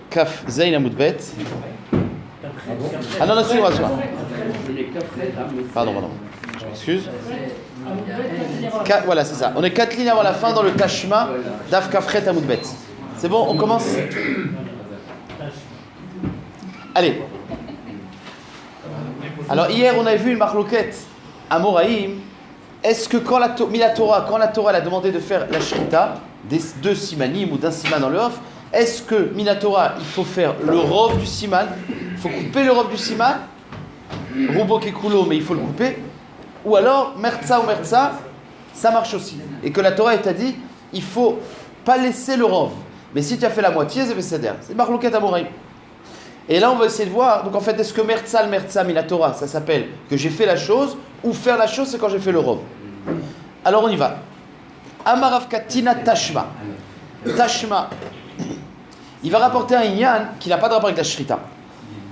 Kaf Zayn Amoudbet. Ah non, excuse-moi. Pardon. Je m'excuse. Voilà, c'est ça. On est 4 lignes avant la fin dans le Tashma d'Af Kafret Amoudbet. C'est bon, on commence. Allez. Alors hier, on avait vu une marloquette à Moraïm. Est-ce que quand la Torah a demandé de faire la shrita des 2 simanim ou d'un siman dans le off, est-ce que Minatora, il faut faire le rov du siman, il faut couper le rov du siman, Rubo Kekulo, mais il faut le couper, ou alors Mertza ou Mertza, ça marche aussi. Et que la Torah t'a dit, il faut pas laisser le rov. Mais si tu as fait la moitié, c'est Besséder. C'est marloquette à Moraïm. Et là, on va essayer de voir, donc en fait, est-ce que Mertza Minatora, ça s'appelle que j'ai fait la chose, ou faire la chose, c'est quand j'ai fait le rov. Alors on y va. Amarav Katina Tashma. Tashma. Il va rapporter un inyan qui n'a pas de rapport avec la shrita.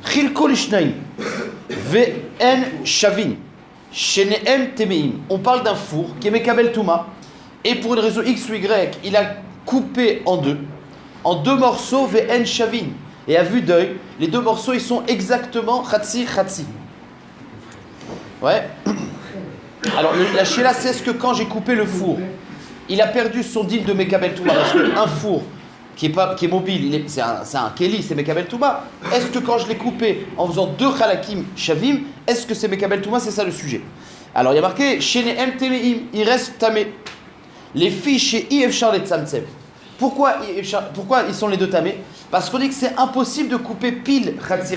Chilko lishnaim. Ve'en shavin. Sheneem temeim. On parle d'un four qui est mekabel touma. Et pour une raison X ou Y, il a coupé en deux morceaux, ve'en shavin. Et à vue d'œil, les 2 morceaux, ils sont exactement khatsi. Ouais. Alors, la shéla, c'est ce que quand j'ai coupé le four, il a perdu son din de Mekabel Touma, parce qu'un four qui est mobile, c'est un Keli, c'est Mekabel Touma. Est-ce que quand je l'ai coupé en faisant 2 Khalakim Shavim, est-ce que c'est Mekabel Touma? C'est ça le sujet. Alors, il y a marqué Sheneem Temeim, il reste tamé. Les filles chez Yevchar les Tzamtzem. Pourquoi ils sont les 2 tamés? Parce qu'on dit que c'est impossible de couper pile Khatsi.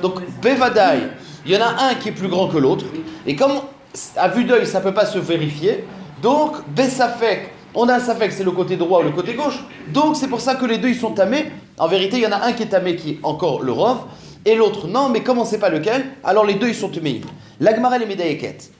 Donc, Bevadaï, il y en a un qui est plus grand que l'autre. Et comme à vue d'œil, ça ne peut pas se vérifier. Donc, Bessafek, on a un Safek, c'est le côté droit ou le côté gauche. Donc, c'est pour ça que les 2, ils sont tamés. En vérité, il y en a un qui est tamé, qui est encore le Rov, et l'autre, non, mais comme on ne sait pas lequel, alors les 2, ils sont tamés. L'Agmara, les Médaïeket.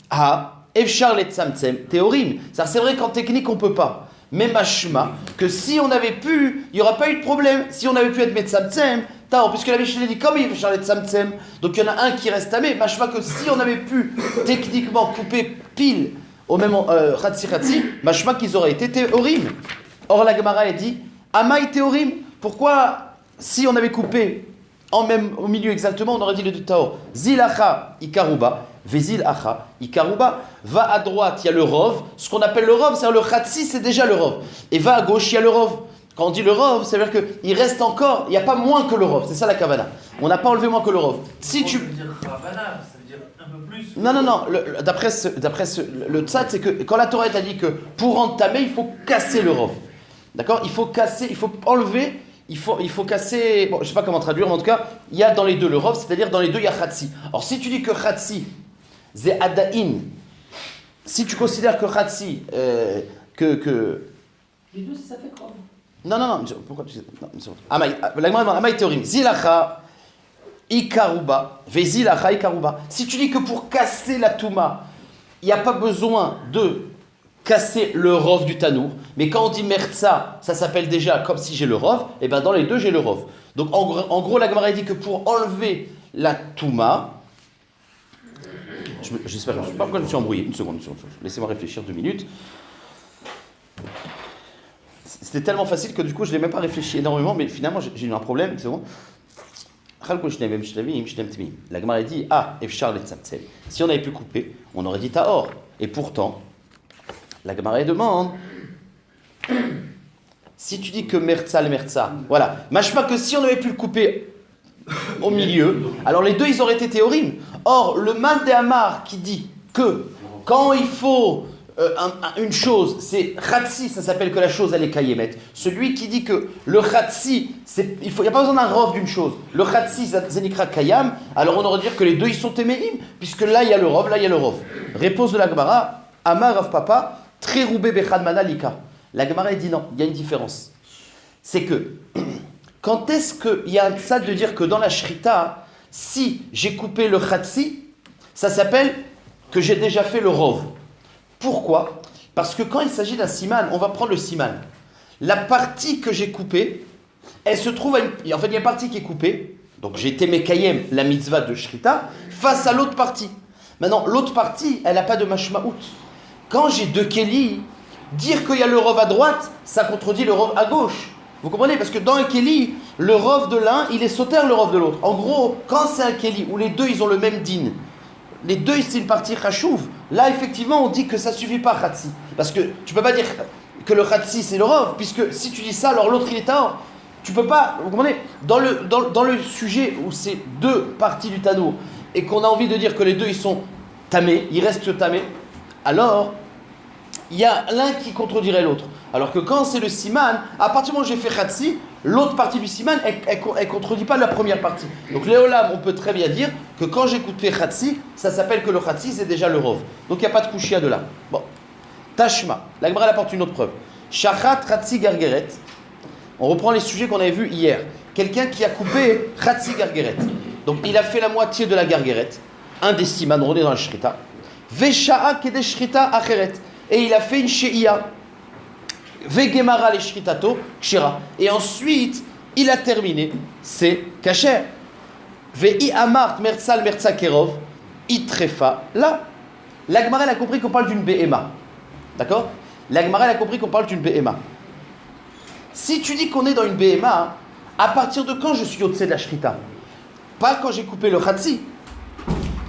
Ah, Efchar les Tzamtzem, théorime. C'est vrai qu'en technique, on ne peut pas. Mais machma, que si on avait pu, il n'y aura pas eu de problème. Si on avait pu être Metzamtzem, puisque la Mishnah dit comme il veut charler de Tzamtzem, donc il y en a un qui reste tamé. Machma que si on avait pu techniquement couper pile au même Khatsi, machma qu'ils auraient été théorim. Or la Gemara a dit Amaï théorim. Pourquoi si on avait coupé au milieu exactement, on aurait dit le deux Taor. Zilacha ikaruba. Vezil acha, ikaruba, va à droite, il y a le rov, ce qu'on appelle le rov, c'est-à-dire le khatsi, c'est déjà le rov. Et va à gauche, il y a le rov. Quand on dit le rov, ça veut dire qu'il reste encore, il n'y a pas moins que le rov, c'est ça la kavana. On n'a pas enlevé moins que le rov. Si tu... Ça veut dire kavana, ça veut dire un peu plus. Non, d'après le tzad, c'est que quand la Torah a dit que pour entamer, il faut casser le rov. D'accord? Il faut casser, il faut enlever, il faut casser, bon, je ne sais pas comment traduire, mais en tout cas, il y a dans les 2 le rov, c'est-à-dire dans les 2, il y a khatsi. Alors si tu dis que khatsi, c'est Adaïn. Si tu considères que Khatsi, que... Les 2, ça fait quoi? Non, pourquoi tu sais... Amaï théorim. Zilacha, Ikaruba, Vezilacha, Ikaruba. Si tu dis que pour casser la Touma, il n'y a pas besoin de casser le rov du Tanour, mais quand on dit Mertza, ça s'appelle déjà comme si j'ai le rov, et bien dans les 2, j'ai le rov. Donc en gros, la Gemara dit que pour enlever la Touma, j'espère, je ne sais pas pourquoi je me suis embrouillé. Une seconde. Laissez-moi réfléchir 2 minutes. C'était tellement facile que du coup, je n'ai même pas réfléchi énormément, mais finalement, j'ai eu un problème. Une seconde. La Gemara a dit Efchar le Tzamtzem. Si on avait pu couper, on aurait dit Taor. Et pourtant, la Gemara demande si tu dis que Mertza, voilà. Machma que si on avait pu le couper au milieu, alors les 2 ils auraient été théorim. Or le Man de Amar qui dit que quand il faut une chose, c'est Khatsi, ça s'appelle que la chose elle est Kayemet. Celui qui dit que le Khatsi, il n'y a pas besoin d'un rov d'une chose. Le Khatsi, Zenikra Kayam, alors on aurait dire que les 2 ils sont téméim, puisque là il y a le rov, là il y a le rov. Réponse de la Gemara, Amar Rav Papa, Très roubé Bechad Manalika. La Gemara dit non, il y a une différence. C'est que quand est-ce qu'il y a un tzad de dire que dans la shrita, si j'ai coupé le khatsi, ça s'appelle que j'ai déjà fait le rov. Pourquoi? Parce que quand il s'agit d'un siman, on va prendre le siman. La partie que j'ai coupée, elle se trouve en fait, il y a une partie qui est coupée, donc j'ai été mekayem, la mitzvah de shrita, face à l'autre partie. Maintenant, l'autre partie, elle n'a pas de mashmaout. Quand j'ai 2 kelis, Dire qu'il y a le rov à droite, ça contredit le rov à gauche. Vous comprenez? Parce que dans un Kéli, le rov de l'un, il est sauter le rov de l'autre. En gros, quand c'est un Kéli où les deux, ils ont le même din, les deux, c'est une partie chachouv, là, effectivement, on dit que ça suffit pas, Khatsi. Parce que tu peux pas dire que le Khatsi, c'est le rov, puisque si tu dis ça, alors l'autre, il est tort. Tu peux pas, vous comprenez? Dans le sujet où c'est deux parties du Tanour, et qu'on a envie de dire que les deux, ils sont tamés, ils restent tamés, alors, il y a l'un qui contredirait l'autre. Alors que quand c'est le siman, à partir du moment où j'ai fait khatsi, l'autre partie du siman, elle ne contredit pas la première partie. Donc léolam, on peut très bien dire que quand j'ai coupé khatsi, ça s'appelle que le khatsi, c'est déjà le rov. Donc il n'y a pas de kushia de là. Bon. Tashma. La Gemara apporte une autre preuve. Shachat khatsi gargeret. On reprend les sujets qu'on avait vus hier. Quelqu'un qui a coupé khatsi gargeret. Donc il a fait la moitié de la gargeret. Un des siman, on est dans la shrita. Vesha'a kede shrita acheret. Et il a fait une she'ia. Vegemara le shritato kshira. Et ensuite, il a terminé. C'est kasher. Ve'i amart merzal merza kerov. Itrefa. Là, la Gemara elle a compris qu'on parle d'une BMA. D'accord? La Gemara elle a compris qu'on parle d'une BMA. Si tu dis qu'on est dans une BMA, à partir de quand je suis au-dessus de la shrita? Pas quand j'ai coupé le khatsi.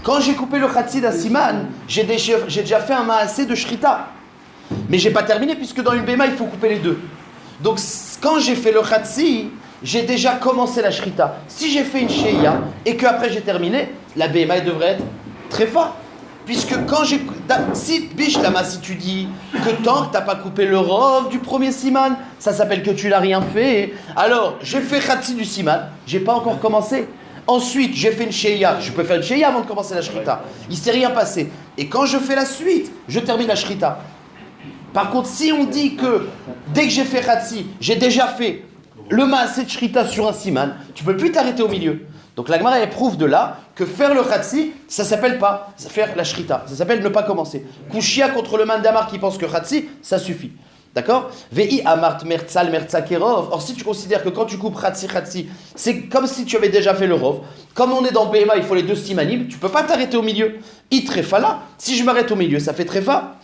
Quand j'ai coupé le khatsi d'un siman, j'ai déjà fait un maasé de shrita. Mais j'ai pas terminé puisque dans une BMA il faut couper les deux. Donc quand j'ai fait le khatsi, j'ai déjà commencé la shrita. Si j'ai fait une sheia et qu'après j'ai terminé, la BMA elle devrait être très forte. Puisque quand j'ai... Si Bishlama, si tu dis que tant que tu n'as pas coupé le rov du premier siman, ça s'appelle que tu l'as rien fait. Alors, j'ai fait khatsi du siman, j'ai pas encore commencé. Ensuite, j'ai fait une sheia. Je peux faire une sheia avant de commencer la shrita. Il ne s'est rien passé. Et quand je fais la suite, je termine la shrita. Par contre, si on dit que dès que j'ai fait khatsi, j'ai déjà fait le maasé de shrita sur un siman, tu ne peux plus t'arrêter au milieu. Donc la Gemara éprouve de là que faire le khatsi, ça s'appelle pas faire la shrita, ça s'appelle ne pas commencer. Kushia contre le mandamar qui pense que khatsi, ça suffit. D'accord? Ve'i amart mertzal mertza kerov. Or si tu considères que quand tu coupes khatsi, c'est comme si tu avais déjà fait le rov. Comme on est dans BMA, il faut les deux simanim, tu peux pas t'arrêter au milieu. Itrefa là, si je m'arrête au milieu, ça fait trefa.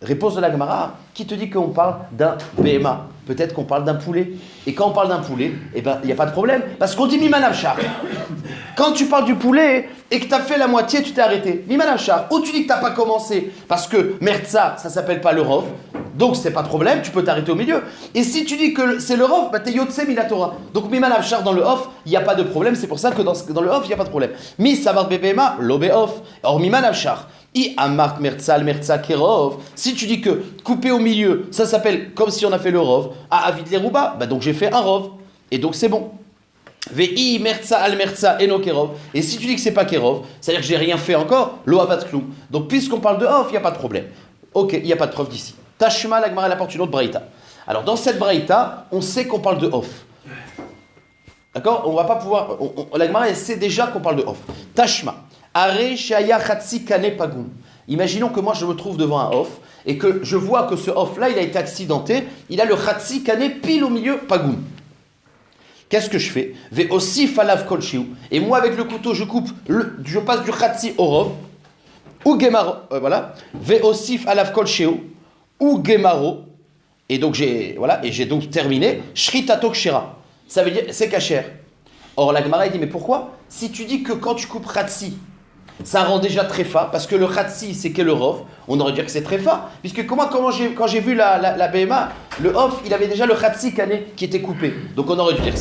Réponse de la Gemara, qui te dit qu'on parle d'un BMA? Peut-être qu'on parle d'un poulet. Et quand on parle d'un poulet, eh ben, il n'y a pas de problème. Parce qu'on dit Mimanavchar. Quand tu parles du poulet et que tu as fait la moitié, tu t'es arrêté. Mimanavchar. Ou tu dis que tu n'as pas commencé parce que Mertza, ça ne s'appelle pas le Rov. Donc c'est pas de problème, tu peux t'arrêter au milieu. Et si tu dis que c'est le Rov, bah, tu es Yotse Minatora. Donc Mimanavchar dans le off, il n'y a pas de problème. C'est pour ça que dans le off, il n'y a pas de problème. Mi Savar BBMA, l'obé off. Or Mimanavchar. I amart merzal merza kerov. Si tu dis que couper au milieu, ça s'appelle comme si on a fait le rov. À avid lerouba, bah donc j'ai fait un rov. Et donc c'est bon. Ve'i merza al merza eno kerov. Et si tu dis que c'est pas kerov, c'est-à-dire que j'ai rien fait encore, lo avat kloum. Donc puisqu'on parle de off, il n'y a pas de problème. Ok, il n'y a pas de preuve d'ici. Tashma, la Gemara apporte une autre braïta. Alors dans cette braïta, on sait qu'on parle de off. D'accord? On va pas pouvoir. La Gemara elle sait déjà qu'on parle de off. Tashma. Imaginons que moi je me trouve devant un off et que je vois que ce off là il a été accidenté, il a le khatsi kane pile au milieu, pagoum. Qu'est-ce que je fais? Ve aussi falav kol shiu. Et moi avec le couteau je coupe, je passe du khatsi au rov, ou gemaro, voilà. Ve aussi falav kol shiu, ou gemaro. Et donc j'ai donc terminé. Shritato kshira. Ça veut dire c'est kasher. Or la Gemara dit mais pourquoi? Si tu dis que quand tu coupes khatsi, ça rend déjà tréfa, parce que le khatsi c'est que le rov, on aurait dit que c'est tréfa, puisque quand j'ai vu la BMA, le off, il avait déjà le khatsi kané qui était coupé. Donc on aurait dû dire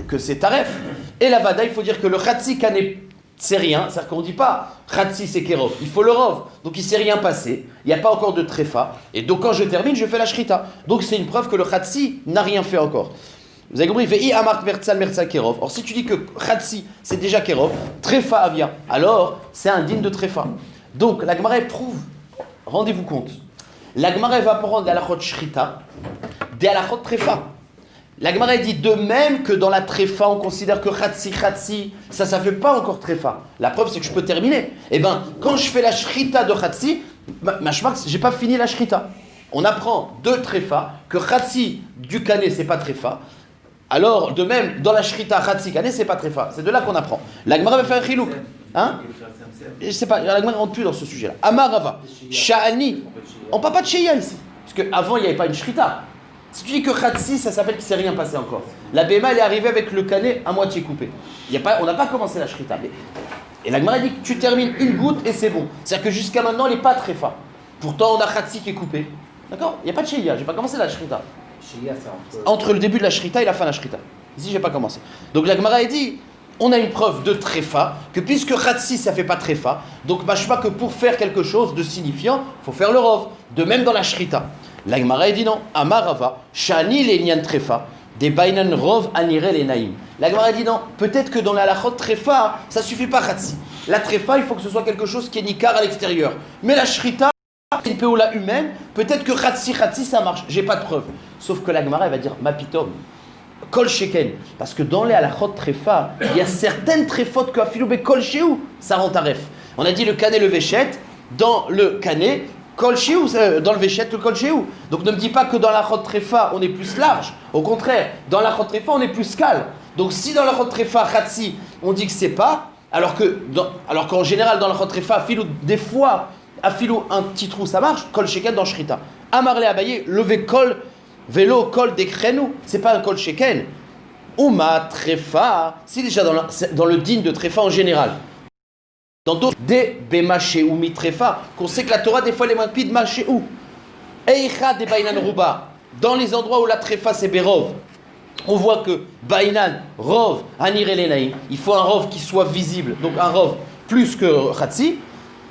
que c'est taref. Et la vada, il faut dire que le khatsi kané, c'est rien, c'est-à-dire qu'on ne dit pas khatsi c'est kerov, il faut le rov. Donc il ne s'est rien passé, il n'y a pas encore de tréfa, et donc quand je termine, je fais la shrita. Donc c'est une preuve que le khatsi n'a rien fait encore. Vous avez compris? Ve'i amart merzal merza kerov. Or si tu dis que khatsi c'est déjà kerov, trefa avia, alors c'est un digne de trefa. Donc la Gemara prouve, rendez-vous compte, la Gemara va prendre des halachot shrita, des halachot trefa. La Gemara dit de même que dans la trefa on considère que khatsi, ça fait pas encore trefa. La preuve c'est que je peux terminer. Eh bien quand je fais la shrita de khatsi, j'ai pas fini la shrita. On apprend de trefa que khatsi du kané c'est pas trefa. Alors, de même, dans la shrita khatsi kané, c'est pas trefa. C'est de là qu'on apprend. La Gemara va faire un chilouk. Hein? Je sais pas, la Gemara ne rentre plus dans ce sujet-là. Amarava, Sha'ani. On parle pas de Sheia ici. Parce qu'avant, il n'y avait pas une shrita. Si tu dis que Khatsi, ça s'appelle qu'il ne s'est rien passé encore. La Béma, elle est arrivée avec le canet à moitié coupé. On n'a pas commencé la shrita. Et la Gemara dit que tu termines une goutte et c'est bon. C'est-à-dire que jusqu'à maintenant, elle n'est pas tréfa. Pourtant, on a Khatsi qui est coupé. D'accord? Il n'y a pas de Sheia, je n'ai pas commencé la shrita. Sheia, c'est Entre le début de la shrita et la fin de la shrita. Ici, je n'ai pas commencé. Donc la Gemara dit, on a une preuve de tréfa, que puisque Khatsi, ça ne fait pas tréfa, donc mâche pas que pour faire quelque chose de signifiant, il faut faire le rov. De même dans la shrita. La Gemara dit non, Amarava, Shani Lenyan Trefa, des Bainan Rov Anire Lenaim. La Gemara dit non, peut-être que dans la halachot Trefa, ça suffit pas Khatsi. La Trefa, il faut que ce soit quelque chose qui est nikar à l'extérieur. Mais la Shrita, c'est une péola humaine, peut-être que Khatsi, ça marche. J'ai pas de preuve. Sauf que la Gemara, elle va dire Mapitom, Kol Sheken. Parce que dans les halachot Trefa, il y a certaines Trefot que Afiloube Kol Shehu, ça rend taref. On a dit le canet, le véchet, dans le canet, Kol Shehu, dans le Véchet, le Kol Shehu. Donc ne me dis pas que dans la Chot Trefa, on est plus large. Au contraire, dans la Chot Trefa, on est plus calme. Donc si dans la Chot Trefa, Khatsi, on dit que c'est pas, alors qu'en général, dans la Chot Trefa, Afilou, des fois, Afilou, un petit trou, ça marche, Kol Sheken dans Shrita. Amarle Abaye, levé Kol, vélo, Kol des Krenou, c'est pas un Kol Sheken. Uma Trefa, c'est déjà dans le din de Trefa en général. Dans d'autres, des Bemaché ou Mitrefa, qu'on sait que la Torah, des fois, elle est moins pide, Maché ou. Eicha de Bainan Ruba, dans les endroits où la Trefa c'est Berov, on voit que Bainan, Rov, Anir Elenaim, il faut un Rov qui soit visible, donc un Rov plus que Khatsi.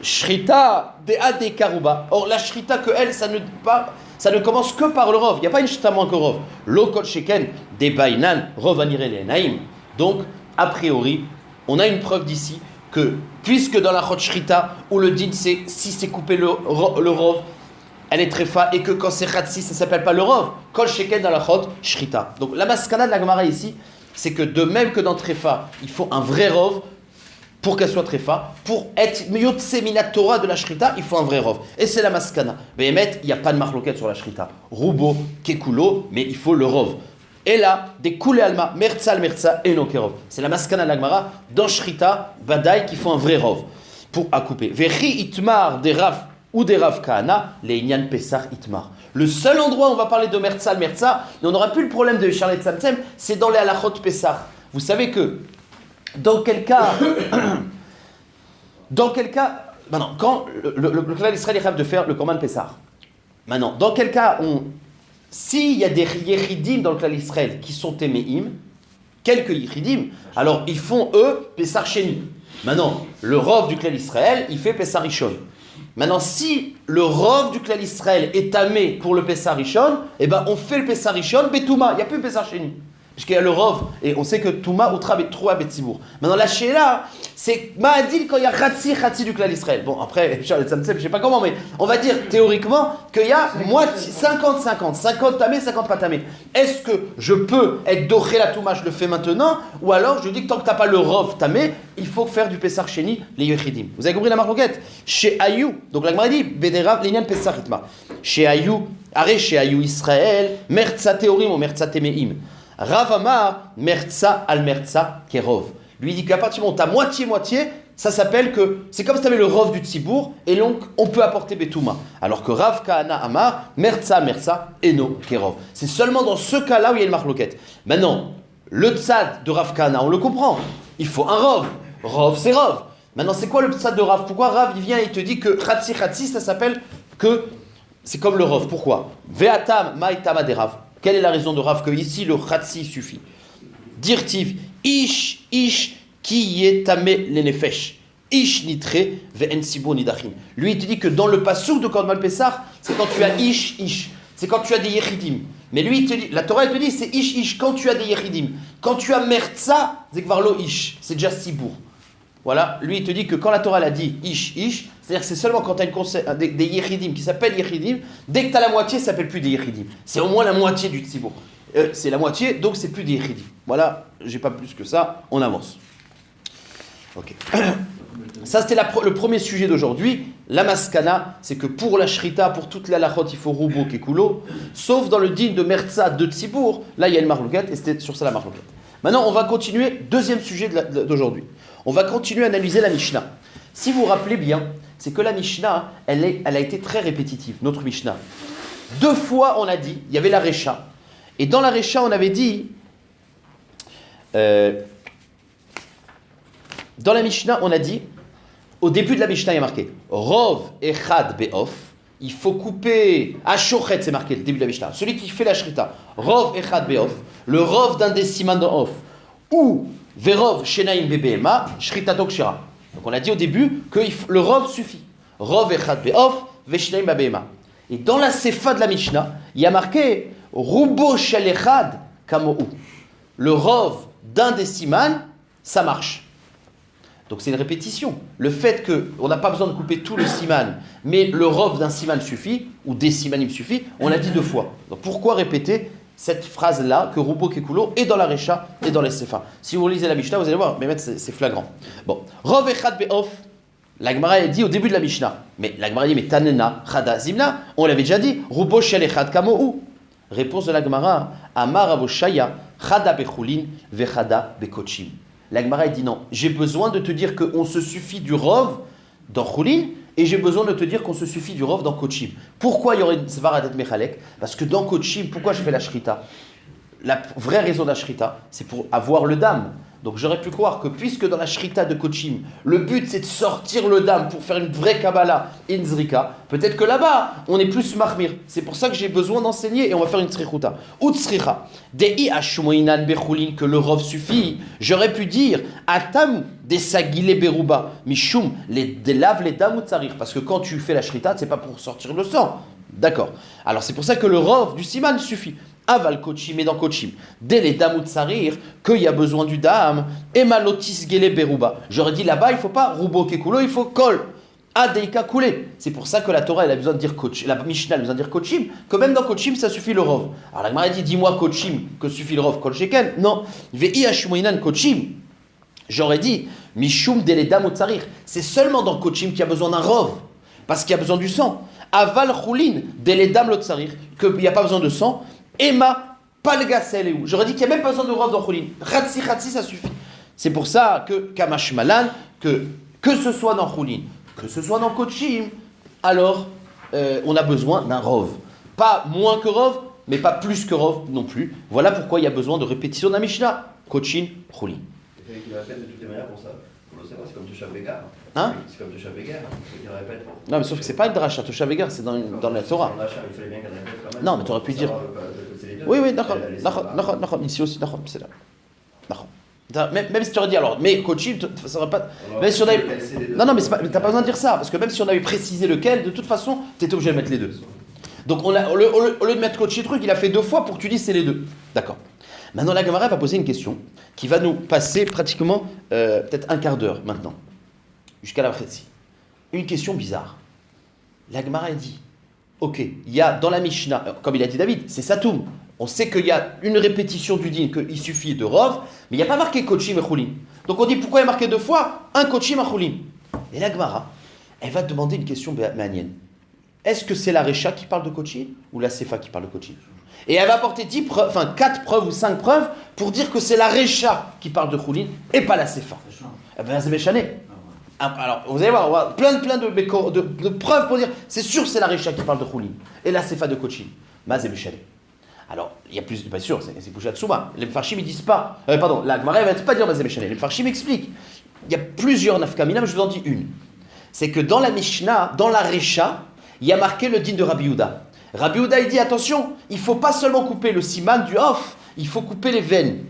Shrita de Ade Karuba. Or, la Shrita que elle, ça ne commence que par le Rov, il n'y a pas une Shrita moins que Rov. Lokol Sheken, de Bainan, Rov, Anir Elenaim. Donc, a priori, on a une preuve d'ici que, puisque dans la Chot Shrita, où le din c'est si c'est coupé le Rov, elle est tréfa, et que quand c'est Khatsi, ça ne s'appelle pas le Rov, Kol Sheken dans la Chot Shrita. Donc la maskana de la Gemara ici, c'est que de même que dans tréfa, il faut un vrai Rov pour qu'elle soit tréfa. Pour être Yotse Mina Torah de la Shrita, il faut un vrai Rov. Et c'est la maskana. Mais il n'y a pas de marloquette sur la Shrita. Rubo, Kekulo, mais il faut le Rov. Et là, des koulé alma, mertza et no kerov. C'est la maskana de la Gemara, dans Shrita, Badaï, qui font un vrai rov pour à couper. Vechi itmar des Rav ou des Rav Kahana, les Inyan Pesach itmar. Le seul endroit où on va parler de mertza, mais on n'aura plus le problème de Charlet Tzamtzem, c'est dans les halachot Pesach. Vous savez que, dans quel cas, maintenant, quand le clan d'Israël est capable de faire le Korban Pesach, maintenant, dans quel cas s'il y a des yéridim dans le clan d'Israël qui sont téméim, quelques yéridim, alors ils font eux Pessar Sheni. Maintenant, le rov du clan d'Israël, il fait Pessar Rishon. Maintenant, si le rov du clan d'Israël est tamé pour le Pessar Rishon, eh ben on fait le Pessar Rishon, Betouma, il n'y a plus Pessar Sheni. Puisqu'il y a le rov, et on sait que Touma, Outra, Betroua, Betsibour. Maintenant, la Sheila, c'est Ma'adil quand il y a Khatsi du clan d'Israël. Bon, après, je ne sais pas comment, mais on va dire théoriquement qu'il y a 50 tamés, 50 pas tamés. Est-ce que je peux être doré la Touma, je le fais maintenant, ou alors je dis que tant que tu n'as pas le rov tamé, il faut faire du Pessar Sheni, les Yechidim. Vous avez compris la marloquette? Chez Ayou, donc la Gemara dit, Bederav, l'Inyan Pessar Itma. Chez Ayou, chez Ayou Israël, Mertza Théorim ou Mertza Temeim. Rav Amar, Mertza al Mertza Kerov. Lui dit qu'à partir du moment où tu as moitié-moitié, ça s'appelle que c'est comme si tu avais le Rov du Tzibour, et donc on peut apporter Betouma. Alors que Rav Kahana Amar, Mertza Eno Kerov. C'est seulement dans ce cas-là où il y a une marloquette. Maintenant, le tzad de Rav Kahana, on le comprend. Il faut un Rov. Rov, c'est Rov. Maintenant, c'est quoi le tzad de Rav? Pourquoi Rav, il vient et te dit que Khatsi, ça s'appelle que c'est comme le Rov? Pourquoi? Ve'atam ma'itama de Rav. Quelle est la raison de Rav que ici le Khatsi suffit? Dirtiv, ish, ki yetame lenefesh. Ish nitre ve'en sibo nidachim. Lui, il te dit que dans le pasouk de Korban Pessah, c'est quand tu as ish. C'est quand tu as des yechidim. Mais lui, il te dit, la Torah, elle te dit, c'est ish quand tu as des yechidim. Quand tu as mertza, c'est kvarlo ish. C'est déjà sibour. Voilà, lui, il te dit que quand la Torah l'a dit ish, c'est-à-dire que c'est seulement quand tu as des yechidim qui s'appellent yechidim, dès que tu as la moitié, ça ne s'appelle plus des yechidim. C'est au moins la moitié du tzibour. C'est la moitié, donc c'est plus des yechidim. Voilà, j'ai pas plus que ça, on avance. Ok. Ça, c'était le premier sujet d'aujourd'hui. La maskana, c'est que pour la shrita, pour toute la lachot, il faut rubo kekulo, sauf dans le din de mertza de tzibour, là il y a une marloquette, et c'était sur ça la marloquette. Maintenant, on va continuer, deuxième sujet d'aujourd'hui. On va continuer à analyser la Mishnah. Si vous vous rappelez bien, c'est que la Mishnah, elle a été très répétitive, notre Mishnah. 2 fois on a dit, il y avait la Recha. Et dans la Recha, on avait dit, dans la Mishnah, on a dit, au début de la Mishnah, il y a marqué Rov Echad Be'of. Il faut couper, Ashochet, c'est marqué, le début de la Mishnah. Celui qui fait la Shrita, Rov Echad Be'of, le Rov d'un déciman dans Off, ou Verov Shenaim Bebehema, Shrita Tokshira. Donc on a dit au début que le Rov suffit. Rov Echad Be'of, Veshenaim Bebehema. Et dans la Sefa de la Mishnah, il y a marqué Rubo Shel Echad Kamo'u. Le Rov d'un déciman, ça marche. Donc c'est une répétition. Le fait qu'on n'a pas besoin de couper tout le siman, mais le rov d'un siman suffit, ou des simanim suffit, on l'a dit 2 fois. Donc pourquoi répéter cette phrase-là, que Rubo Kekulo est dans la Recha et dans les Sefa? Si vous lisez la Mishnah, vous allez voir, mais c'est flagrant. Bon, Rov Echad Be'of, la Gemara a dit au début de la Mishnah, mais la Gemara dit, mais Tanena, Chada, Zimna, on l'avait déjà dit, Rubo Shel Echad Kamo'u. Réponse de la Gemara, Amar Avoshaya, Chada Bechulin, Vechada Bekochim. La Gemara dit non, j'ai besoin de te dire qu'on se suffit du Rov dans Choulin et j'ai besoin de te dire qu'on se suffit du Rov dans Kochim. Pourquoi il y aurait une Svaradet Mechalek? Parce que dans Kochim, pourquoi je fais la Shrita? La vraie raison de la Shrita, c'est pour avoir le dam. Donc j'aurais pu croire que puisque dans la Shrita de Kochim, le but c'est de sortir le dam pour faire une vraie Kabbalah et une Zrika, peut-être que là-bas, on est plus mahmir. C'est pour ça que j'ai besoin d'enseigner et on va faire une Tzrichuta. Ou Tzricha. Dei Ashmoinan Bechulin, que le Rov suffit. J'aurais pu dire Atam des Sagile Beruba, Mishum, des laves les dam ou tsarir. Parce que quand tu fais la Shrita, c'est pas pour sortir le sang. D'accord. Alors c'est pour ça que le Rov du Siman suffit. Aval Kochim et dans Kochim, dès les dam ou tsarir, qu'il y a besoin du dam, et malotis gele beruba. J'aurais dit là-bas, il ne faut pas rubo kekulo, il faut kol. Adeika koulé. C'est pour ça que la Torah, elle a besoin de dire Kochim, la Mishnah, elle a besoin de dire Kochim, que même dans Kochim, ça suffit le Rov. Alors la Gemara dit, dis-moi Kochim, que suffit le Rov, kol sheken. Non. Ve'i ashmoinan Kochim. J'aurais dit, mishum dès les dam ou tsarir. C'est seulement dans Kochim qu'il y a besoin d'un Rov, parce qu'il y a besoin du sang. Aval chulin, dès les dam lo tsarir, qu'il n'y a pas besoin de sang. Emma, Palgasel et où. J'aurais dit qu'il n'y a même pas besoin de Rov dans Choulin. Khatsi, ça suffit. C'est pour ça que Kamash Malan, que ce soit dans Choulin, que ce soit dans Kochim, alors on a besoin d'un Rov. Pas moins que Rov, mais pas plus que Rov non plus. Voilà pourquoi il y a besoin de répétition d'un Mishnah. Kochim, Choulin. Il répète de toutes les manières pour ça. Pour le savoir, c'est comme Toshav Begar. Hein? C'est comme Toshav Begar. Il répète. Non, mais sauf que c'est pas le Dracha. Toshav Begar, c'est dans la Torah. Il fallait bien qu'elle répète quand même. Non, mais tu aurais pu dire. Oui, d'accord. Ici aussi, d'accord, c'est là. D'accord. Même si tu aurais dit alors, mais Kochim, ça aurait pas. Même si on avait. Non, mais t'as pas besoin de dire ça, parce que même si on avait précisé lequel, de toute façon, t'étais obligé de mettre les deux. Donc au lieu de mettre Kochim truc, il a fait 2 fois pour que tu dises c'est les deux. D'accord. Maintenant, la Gemara va poser une question qui va nous passer pratiquement peut-être un quart d'heure maintenant, jusqu'à la Khetsi. Une question bizarre. La Gemara dit, ok, il y a dans la Mishnah, comme il a dit David, c'est Satoum. On sait qu'il y a une répétition du din, qu'il suffit de Rov, mais il n'y a pas marqué Kochim et Choulin. Donc on dit, pourquoi il y a marqué 2 fois un Kochim et Choulin? Et la Gemara, elle va te demander une question manienne. Est-ce que c'est la Recha qui parle de Kochim ou la Sefa qui parle de Kochim? Et elle va apporter 4 preuves ou 5 preuves pour dire que c'est la Recha qui parle de Choulin et pas la Sefa. Eh bien, c'est méchané. Alors, vous allez voir, on va plein de preuves pour dire c'est sûr c'est la Recha qui parle de Choulin et la Sefa de Kochim. Mazé méchané. Alors, il y a plus, pas sûr, c'est Pouchat Souma. Les Mfarshim, ils disent pas. Pardon, la Gemara va pas dire Mazé méchané. Les Mfarshim expliquent. Il y a plusieurs nafkamina, mais je vous en dis une. C'est que dans la Mishnah, dans la Recha, il y a marqué le din de Rabbi Yehuda. Rabbi Yehuda, il dit attention, il ne faut pas seulement couper le siman du off, il faut couper les veines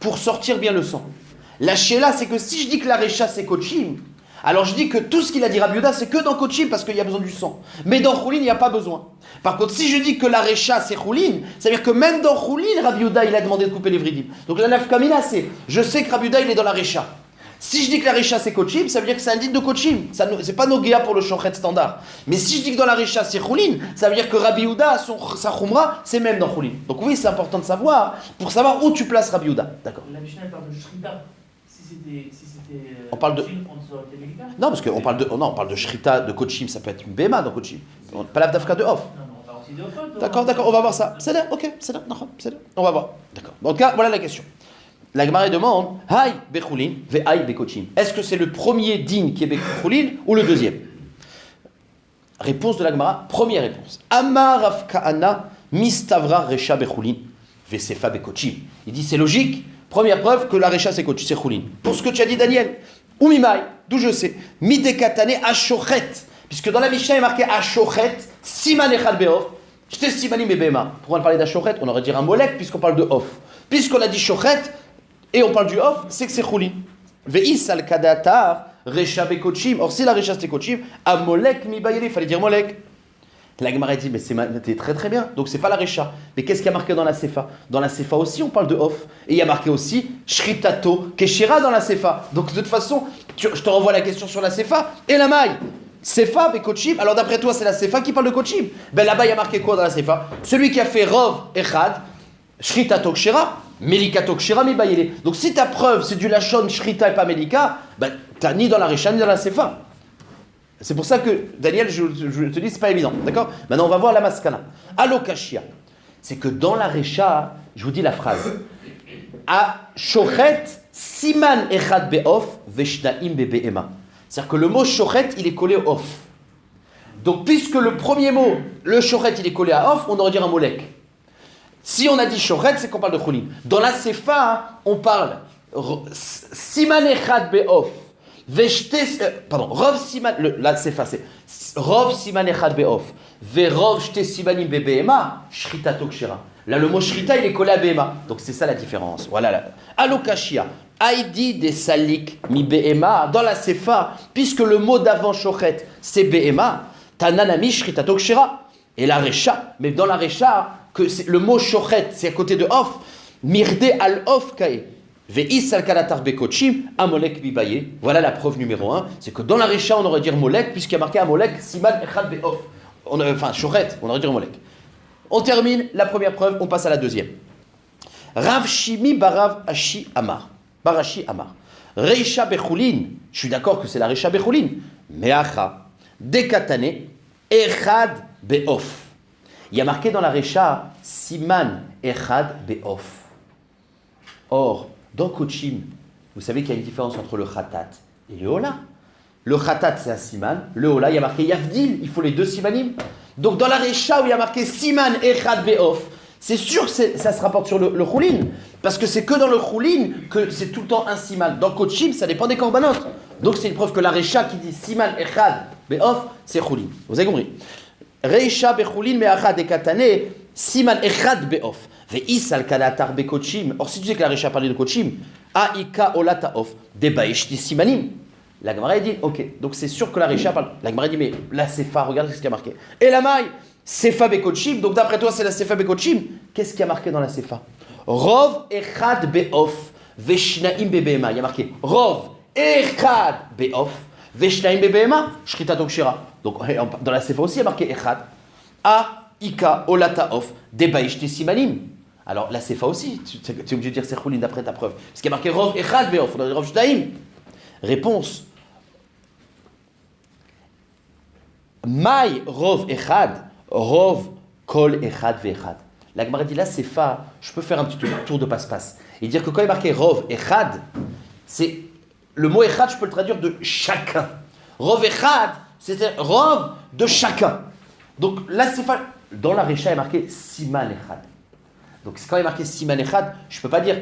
pour sortir bien le sang. La Sheila, c'est que si je dis que la Recha c'est Kochim, alors je dis que tout ce qu'il a dit Rabbi Yehuda, c'est que dans Kochim parce qu'il y a besoin du sang. Mais dans Choulin, il n'y a pas besoin. Par contre, si je dis que la Recha c'est Choulin, ça veut dire que même dans Choulin, Rabbi Yehuda, il a demandé de couper les vridim. Donc la nafkamina, c'est je sais que Rabbi Yehuda, il est dans la Recha. Si je dis que la Recha c'est Kochim, ça veut dire que c'est un din de Kochim. C'est pas Nogea pour le Shochet standard. Mais si je dis que dans la Recha c'est Choulin, ça veut dire que Rabbi Yehuda, sa Khumra, c'est même dans Choulin. Donc oui, c'est important de savoir, pour savoir où tu places Rabbi Yehuda. D'accord. La Mishnah parle de Shrita. Si c'était on parle de. on aurait été délicat. Non, parce qu'on parle de. Non, on parle de Shrita, de Kochim, ça peut être une Bema dans Kochim. Pas la Dafka de Off. Non, on parle aussi de Off. D'accord, on va voir ça. C'est là, ok, c'est là, on va voir. D'accord. En tout cas, voilà la question. La Gemara demande, Hay Bechulin, Ve'ay Bekochim. Est-ce que c'est le premier din qui est Bechulin ou le deuxième? Réponse de la Gemara, première réponse. Amar Rav Kahana mistavra recha bechulin vesefa bekochim. Il dit c'est logique. Première preuve que la recha c'est chulin. Pour ce que tu as dit Daniel, ou mimai, d'où je sais, midekatane ashochet, puisque dans la Mishnah il est marqué ashochet siman echad beof, j'te simanim bebema. Pourquoi on parle d'ashochet? On aurait dit un molek puisqu'on parle de off. Puisqu'on a dit shochet et on parle du off, c'est que c'est chulin. Veis al kadatar recha bekochim. Or si la recha c'était kochim, amolek mi bayeli, il fallait dire molek. La Gemara dit mais c'est très très bien. Donc c'est pas la recha. Mais qu'est-ce qu'il y a marqué dans la sefa? Dans la sefa aussi on parle de off. Et il y a marqué aussi shritato keshira dans la sefa. Donc de toute façon, je te renvoie la question sur la sefa et la maille. Sefa bekochim. Alors d'après toi c'est la sefa qui parle de kochim. Ben là-bas il y a marqué quoi dans la sefa? Celui qui a fait rov echad shritato keshira. Melikato kshira mi bayele. Donc si ta preuve c'est du lachon shrita et pas melika, ben t'as ni dans la recha ni dans la sefa. C'est pour ça que Daniel, je te dis c'est pas évident, d'accord? Maintenant on va voir la maskana. Alokashia, c'est que dans la recha, je vous dis la phrase. A shochet siman echad beof veshnaim bebeema. C'est-à-dire que le mot shochet il est collé au off. Donc puisque le premier mot, le shochet il est collé à off, on aurait dit un molek. Si on a dit shochet, c'est qu'on parle de chulin. Dans la sefa, on parle siman echad beof. Rov siman, là c'est facile. Rov siman echad beof. Verov shte simanim bebeema, shritato kshira. Là le mot shrita il est collé à beema. Donc c'est ça la différence. Voilà là. Alokashia. Aïdi des salik mi beema. Dans la sefa, puisque le mot d'avant shochet c'est beema, tananami shritato kshira. Et la recha, mais dans la recha, que le mot shochet, c'est à côté de off, mirde al off kae. Ve'is al kalatar bekochim, amolek bibaye. Voilà la preuve numéro 1, c'est que dans la recha, on aurait dit molek, puisqu'il y a marqué amolek, siman echad beoff. Enfin, shochet, on aurait dit molek. On termine la première preuve, on passe à la deuxième. Rav Shimi barav ashi amar. Barashi amar. Reisha bechulin. Je suis d'accord que c'est la recha bechulin. Meacha, dekatane, echad beoff. Il y a marqué dans la recha siman echad beoff. Or, dans Kochim, vous savez qu'il y a une différence entre le khatat et le hola. Le khatat c'est un siman, le hola il y a marqué yavdil, il faut les deux simanim. Donc dans la recha où il y a marqué siman echad beoff, c'est sûr que ça se rapporte sur le choulin, parce que c'est que dans le choulin que c'est tout le temps un siman. Dans Kochim, ça dépend des korbanot. Donc c'est une preuve que la recha qui dit siman echad beoff, c'est choulin. Vous avez compris? Reisha bechulin me'achad ekatane siman echad beoff ve'is al kalatar bekochim. Or si tu sais que la recha parlait de kochim, aika olata off debaishti simanim. La Gemara dit ok, donc c'est sûr que la recha parle. La Gemara dit mais la sefa, regarde ce qu'il y a marqué. Et la maille sefa bekochim. Donc d'après toi c'est la sefa bekochim. Qu'est-ce qu'il y a marqué dans la sefa? Rov echad beoff veshnaim bebeema. Il y a marqué rov echad beoff veshnaim bebeema shritato kshira. Donc dans la sefa aussi il y a marqué echad a ika olata off debaishti simanim. Alors la sefa aussi tu es obligé de dire c'est choulin d'après ta preuve parce qu'il y a marqué rov echad beoff, on a dit rov shnaim. Réponse Maï rov echad, rov kol echad ve'echad. La Gemara dit là, c'est fa. Je peux faire un petit tour de passe-passe et dire que quand il est marqué rov echad, c'est le mot echad, je peux le traduire de chacun. Rov echad, c'est rov de chacun. Donc là, c'est fa. Dans la recha, il est marqué siman echad. Donc quand il est marqué siman echad, je peux pas dire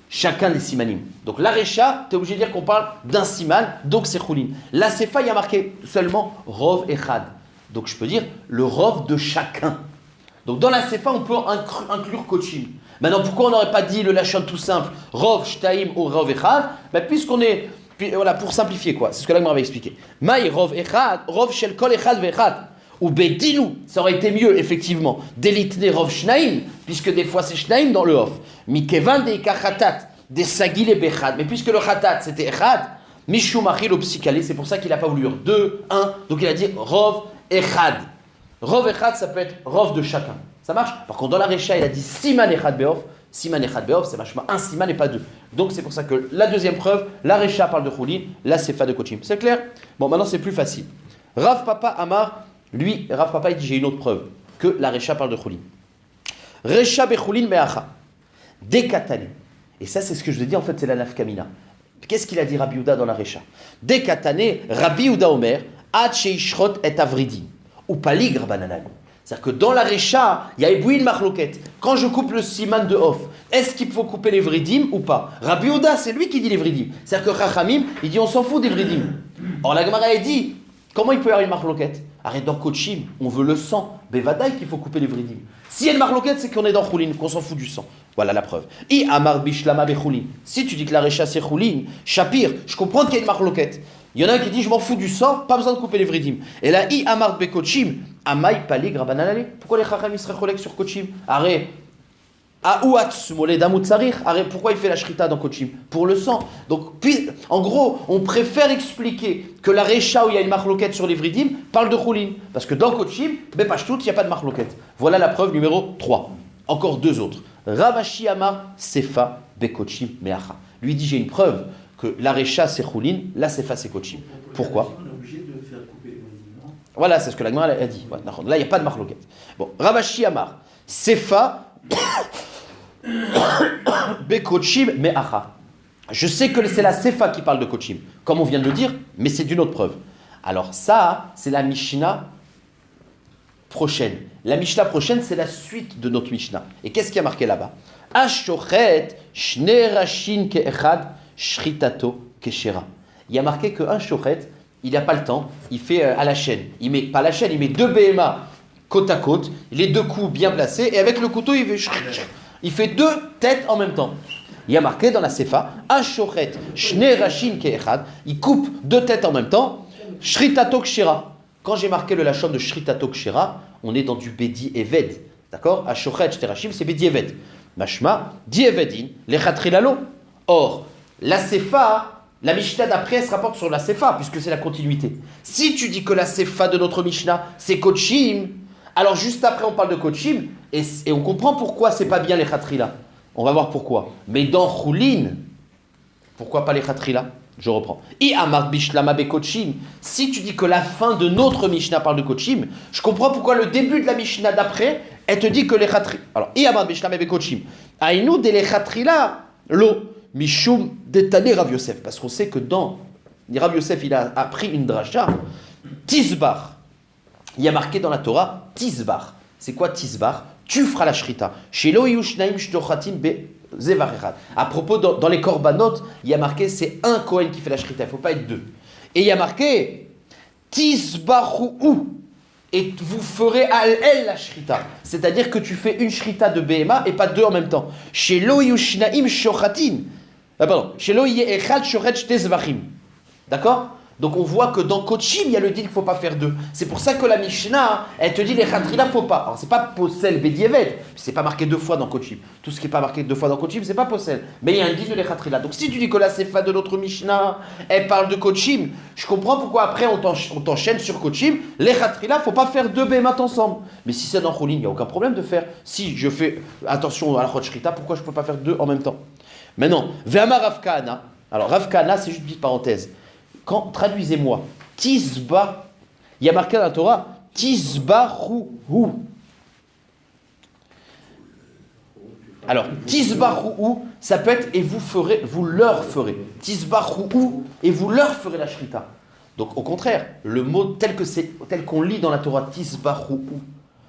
chacun des simanim. Donc la recha, tu es obligé de dire qu'on parle d'un siman, donc c'est choulin. La sefa, il y a marqué seulement rov echad. Donc je peux dire le rov de chacun. Donc dans la sefa, on peut inclure kochim. Maintenant, pourquoi on n'aurait pas dit le lachon tout simple, rov shtaim ou rov echad? Ben, puisqu'on est, voilà, pour simplifier quoi, c'est ce que là m'avait expliqué. Maï rov echad, rov shel kol echad ve'echad. Ou bedinu, ça aurait été mieux effectivement, d'élitner rov shnaim, puisque des fois c'est shnaim dans le off. Mikevan de ikachatat, des sagil et bechad. Mais puisque le khatat c'était echad, mishum achil ou psikale, c'est pour ça qu'il n'a pas voulu dire 2, 1, donc il a dit rov echad. Rov echad, ça peut être rov de chacun. Ça marche? Par contre, dans la recha, il a dit siman echad beoff. Siman echad beoff, c'est vachement un siman et pas deux. Donc c'est pour ça que la deuxième preuve, la recha parle de choulin, la sefa de kochim. C'est clair? Bon, maintenant c'est plus facile. Rav Papa Amar, lui, Rav Papa, il dit j'ai une autre preuve que la recha parle de choulin. Recha bechulin meacha. Dekatane. Et ça, c'est ce que je vous ai dit, en fait, c'est la nafkamina. Qu'est-ce qu'il a dit Rabbi Yehuda dans la recha? Dekatane, Rabbi Yehuda Omer, Ad sheishrot et avridim. Ou palig rabbanan. C'est-à-dire que dans la Recha, il y a ébouilli une marloquette. Quand je coupe le siman de off, est-ce qu'il faut couper les vridim ou pas? Rabbi Oda, c'est lui qui dit les vridim. C'est-à-dire que Chachamim, il dit on s'en fout des vridim. Or la Gemara, elle dit, comment il peut y avoir une marloquette? Arrête, dans Kochim, on veut le sang. Bevadaï qu'il faut couper les vridim. S'il y a une marloquette, c'est qu'on est dans Choulin, qu'on s'en fout du sang. Voilà la preuve. I amar bishlama bechoulin. Si tu dis que la Recha c'est Choulin, Shapir, je comprends qu'il y a une marloquette. Il y en a un qui dit je m'en fous du sang, pas besoin de couper les vridim. Et là, I amar bekochim, amai palig rabbananale. Pourquoi les Chacham ils seraient cholèques sur Kochim? Arrête. Pourquoi il fait la shrita dans Kochim? Pour le sang. Donc, puis, en gros, on préfère expliquer que la Recha où il y a une marloquette sur les vridim parle de Choulin. Parce que dans Kochim, Bepashtout, il n'y a pas de marloquette. Voilà la preuve numéro 3. Encore deux autres. Ravashi Amar Sefa Bekochim Meacha. Lui dit j'ai une preuve que la Recha c'est Choulin, la Sefa c'est Kochim. Pourquoi? On est obligé de faire couper les voisins, non? Voilà, c'est ce que la Gemara a dit. Ouais, là, il n'y a pas de marloquette. Bon, Ravashi Amar Sefa Bekochim Meacha. Je sais que c'est la Sefa qui parle de Kochim, comme on vient de le dire, mais c'est d'une autre preuve. Alors ça, c'est la Mishnah prochaine. La Mishnah prochaine, c'est la suite de notre Mishnah. Et qu'est-ce qui a marqué là-bas? Ashochet shne rashin ke'echad shritato keshera. Il y a marqué qu'un shochet, il n'a pas le temps, il fait à la chaîne. Il met pas à la chaîne, il met deux BMA côte à côte, les deux coups bien placés, et avec le couteau, il fait deux têtes en même temps. Il y a marqué dans la Sefa, Ashochet shne rashin ke'echad, il coupe deux têtes en même temps, shritato keshera. Quand j'ai marqué le lachon de Shritato Kshera, on est dans du Bedi Eved. D'accord? Ashochet Shterashim, c'est Bedi Eved. Mashma, Di Evedin, Lechatrilalo. Or, la Sefa, la Mishnah d'après, elle se rapporte sur la Sefa, puisque c'est la continuité. Si tu dis que la Sefa de notre Mishnah, c'est Kochim, alors juste après, on parle de Kochim, et on comprend pourquoi c'est pas bien les Chatrila. On va voir pourquoi. Mais dans Choulin, pourquoi pas les Chatrila? Je reprends. I amar bishlama bekochim. Si tu dis que la fin de notre Mishnah parle de Kochim, je comprends pourquoi le début de la Mishnah d'après, elle te dit que les khatri. Alors, I amar bishlama bekochim. Aïnou de les khatrila lo mishum detane Rav Yosef. Parce qu'on sait que dans Rav Yosef, il a appris une dracha. Tisbar. Il y a marqué dans la Torah Tisbar. C'est quoi Tisbar? Tu feras la shrita. Shelo yushnaim shtochatim be. À propos, dans les korbanot, il y a marqué c'est un Kohen qui fait la shrita, il ne faut pas être deux. Et il y a marqué Tisbahu, et vous ferez à elle la shrita. C'est-à-dire que tu fais une shrita de BMA et pas deux en même temps. Shelo yushnaim shochatin. Pardon. Shelo yechad shochet shtezvachim. D'accord? Donc on voit que dans Kochim, il y a le dit qu'il ne faut pas faire deux. C'est pour ça que la Mishnah, elle te dit les Khatrila, il ne faut pas. Alors c'est pas Posel Bedieved, c'est pas marqué deux fois dans Kochim. Tout ce qui n'est pas marqué deux fois dans Kochim, c'est pas Posel. Mais il y a un dit de les Khatrila. Donc si tu dis que la Sefa de notre Mishnah, elle parle de Kochim, je comprends pourquoi après on t'enchaîne sur Kochim. Les Khatrila, il ne faut pas faire deux Bémat ensemble. Mais si c'est dans Choulin, il n'y a aucun problème de faire. Si je fais attention à la Chotshrita, pourquoi je ne peux pas faire deux en même temps? Maintenant, Ve'amar Rav Kahana. Alors Rav Kahana, c'est juste une petite parenthèse. Traduisez-moi, Tisba, il y a marqué dans la Torah, Tisbahu. Alors, Tisbahu, ça peut être et vous leur ferez. Tisbahu, et vous leur ferez la shrita. Donc, au contraire, le mot tel qu'on lit dans la Torah, Tisbahu,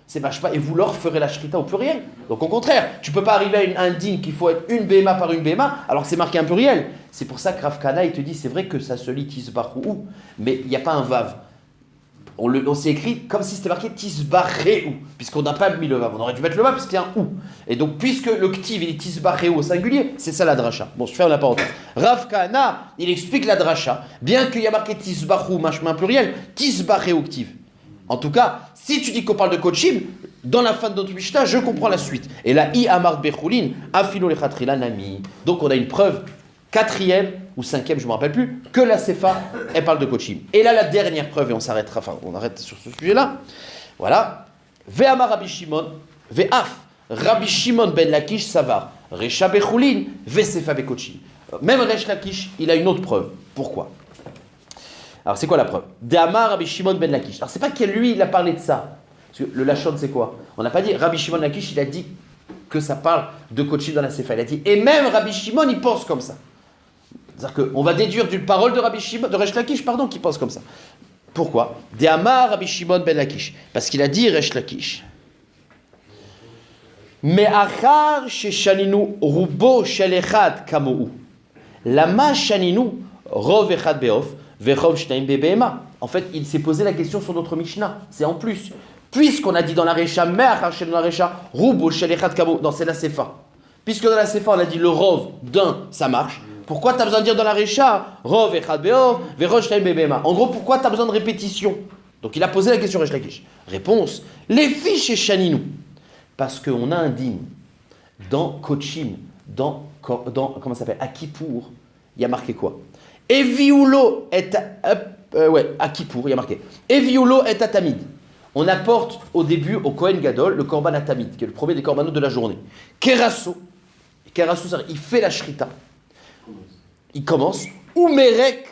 c'est machpa, et vous leur ferez la shrita au pluriel. Donc, au contraire, tu ne peux pas arriver à un din qu'il faut être une béma par une béma, alors que c'est marqué un pluriel. C'est pour ça que Rav Kahana, il te dit, c'est vrai que ça se lit Tisbahu, mais il n'y a pas un vav. On s'est écrit comme si c'était marqué Tisbareu, puisqu'on n'a pas mis le vav. On aurait dû mettre le vav puisqu'il y a un ou. Et donc, puisque le ktiv il est Tisbareu au singulier, c'est ça la dracha. Bon, je ferme la parenthèse. Rav Kahana, il explique la dracha, bien qu'il y a marqué Tisbahu, machma pluriel, Tisbareu ktiv. En tout cas, si tu dis qu'on parle de Kochim, dans la fin de notre Mishnah, je comprends la suite. Et là, I amar bechulin, afilo lechatrila nami. Donc on a une preuve, quatrième ou cinquième, je ne me rappelle plus, que la Sefa, elle parle de Kochim. Et là, la dernière preuve, et on s'arrêtera, on arrête sur ce sujet-là. Voilà. Ve'amar Rabbi Shimon, ve'af, Rabbi Shimon ben Lakish savar, recha bechulin, ve'sefa bekochim. Même Resh Lakish, il a une autre preuve. Pourquoi? Alors, c'est quoi la preuve? D'Amar Rabbi Shimon ben Lakish. Alors, c'est pas que lui, il a parlé de ça. Parce que le Lachon, c'est quoi? On n'a pas dit Rabbi Shimon Lakish, il a dit que ça parle de Kochim dans la Sefa. Il a dit, et même Rabbi Shimon, il pense comme ça. C'est-à-dire qu'on va déduire d'une parole de Rabbi Shimon, de Resh Lakish, pardon, qui pense comme ça. Pourquoi? De Amar Rabbi Shimon ben Lakish. Parce qu'il a dit Resh Lakish. Mais achar sheshaninu rubo shel echad kamou. Lama shaninu rov echad beof vechov shnaim bebehema. En fait, il s'est posé la question sur notre Mishnah. C'est en plus. Puisqu'on a dit dans la Recha, mais achar sheninu la Recha, rubo shel echad kamou. Non, c'est la Sefa. Puisque dans la Sefa, on a dit le rov d'un, ça marche. Pourquoi tu as besoin de dire dans la Recha, rov echad beof vechov shnaim bebehema? En gros, pourquoi tu as besoin de répétition? Donc il a posé la question Resh Lakish. Réponse, les filles chez Shaninu. Parce qu'on a un dîme dans Kochim, dans comment ça s'appelle, à Kippour, il y a marqué quoi? Eviulo et à Kippour, il y a marqué Eviulo et atamid. On apporte au début au Kohen Gadol le korban atamid, qui est le premier des korbanos de la journée. Kerasso, il fait la shrita. Il commence. Umerek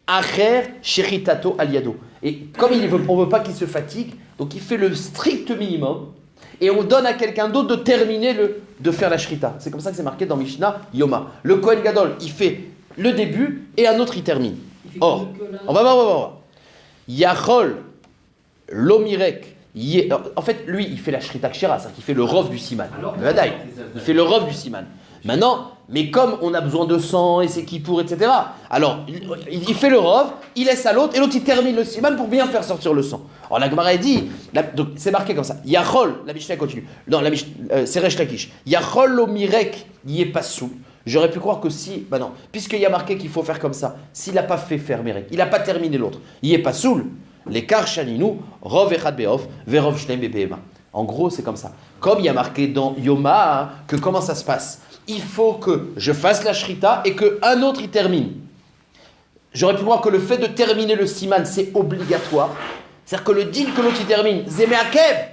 acher sheritato aliado. Et comme on ne veut pas qu'il se fatigue, donc il fait le strict minimum. Et on donne à quelqu'un d'autre de terminer de faire la shrita. C'est comme ça que c'est marqué dans Mishnah Yoma. Le Kohen Gadol, il fait le début et un autre il termine. Or, on va voir. Yachol Lomirek. En fait, lui, il fait la shrita kshera, c'est-à-dire qu'il fait le rov du siman. Il fait le rov du siman. Maintenant, mais comme on a besoin de sang et c'est kippour, etc. Alors, il fait le rov, il laisse à l'autre, et l'autre il termine le siman pour bien faire sortir le sang. Alors la Gemara dit, donc c'est marqué comme ça. Yachol, la Mishnah continue. Non, c'est Resh Lakish. Yachol lo mirek yepasou. J'aurais pu croire que si, non, puisqu'il y a marqué qu'il faut faire comme ça, s'il n'a pas fait faire mirek, il n'a pas terminé l'autre, yepasou, les karchaninu, rov echad beof, verov shneim bebehema. En gros, c'est comme ça. Comme il y a marqué dans Yoma, que comment ça se passe? Il faut que je fasse la shrita et qu'un autre y termine. J'aurais pu voir que le fait de terminer le siman, c'est obligatoire. C'est-à-dire que le deal que l'autre y termine, zémé akev.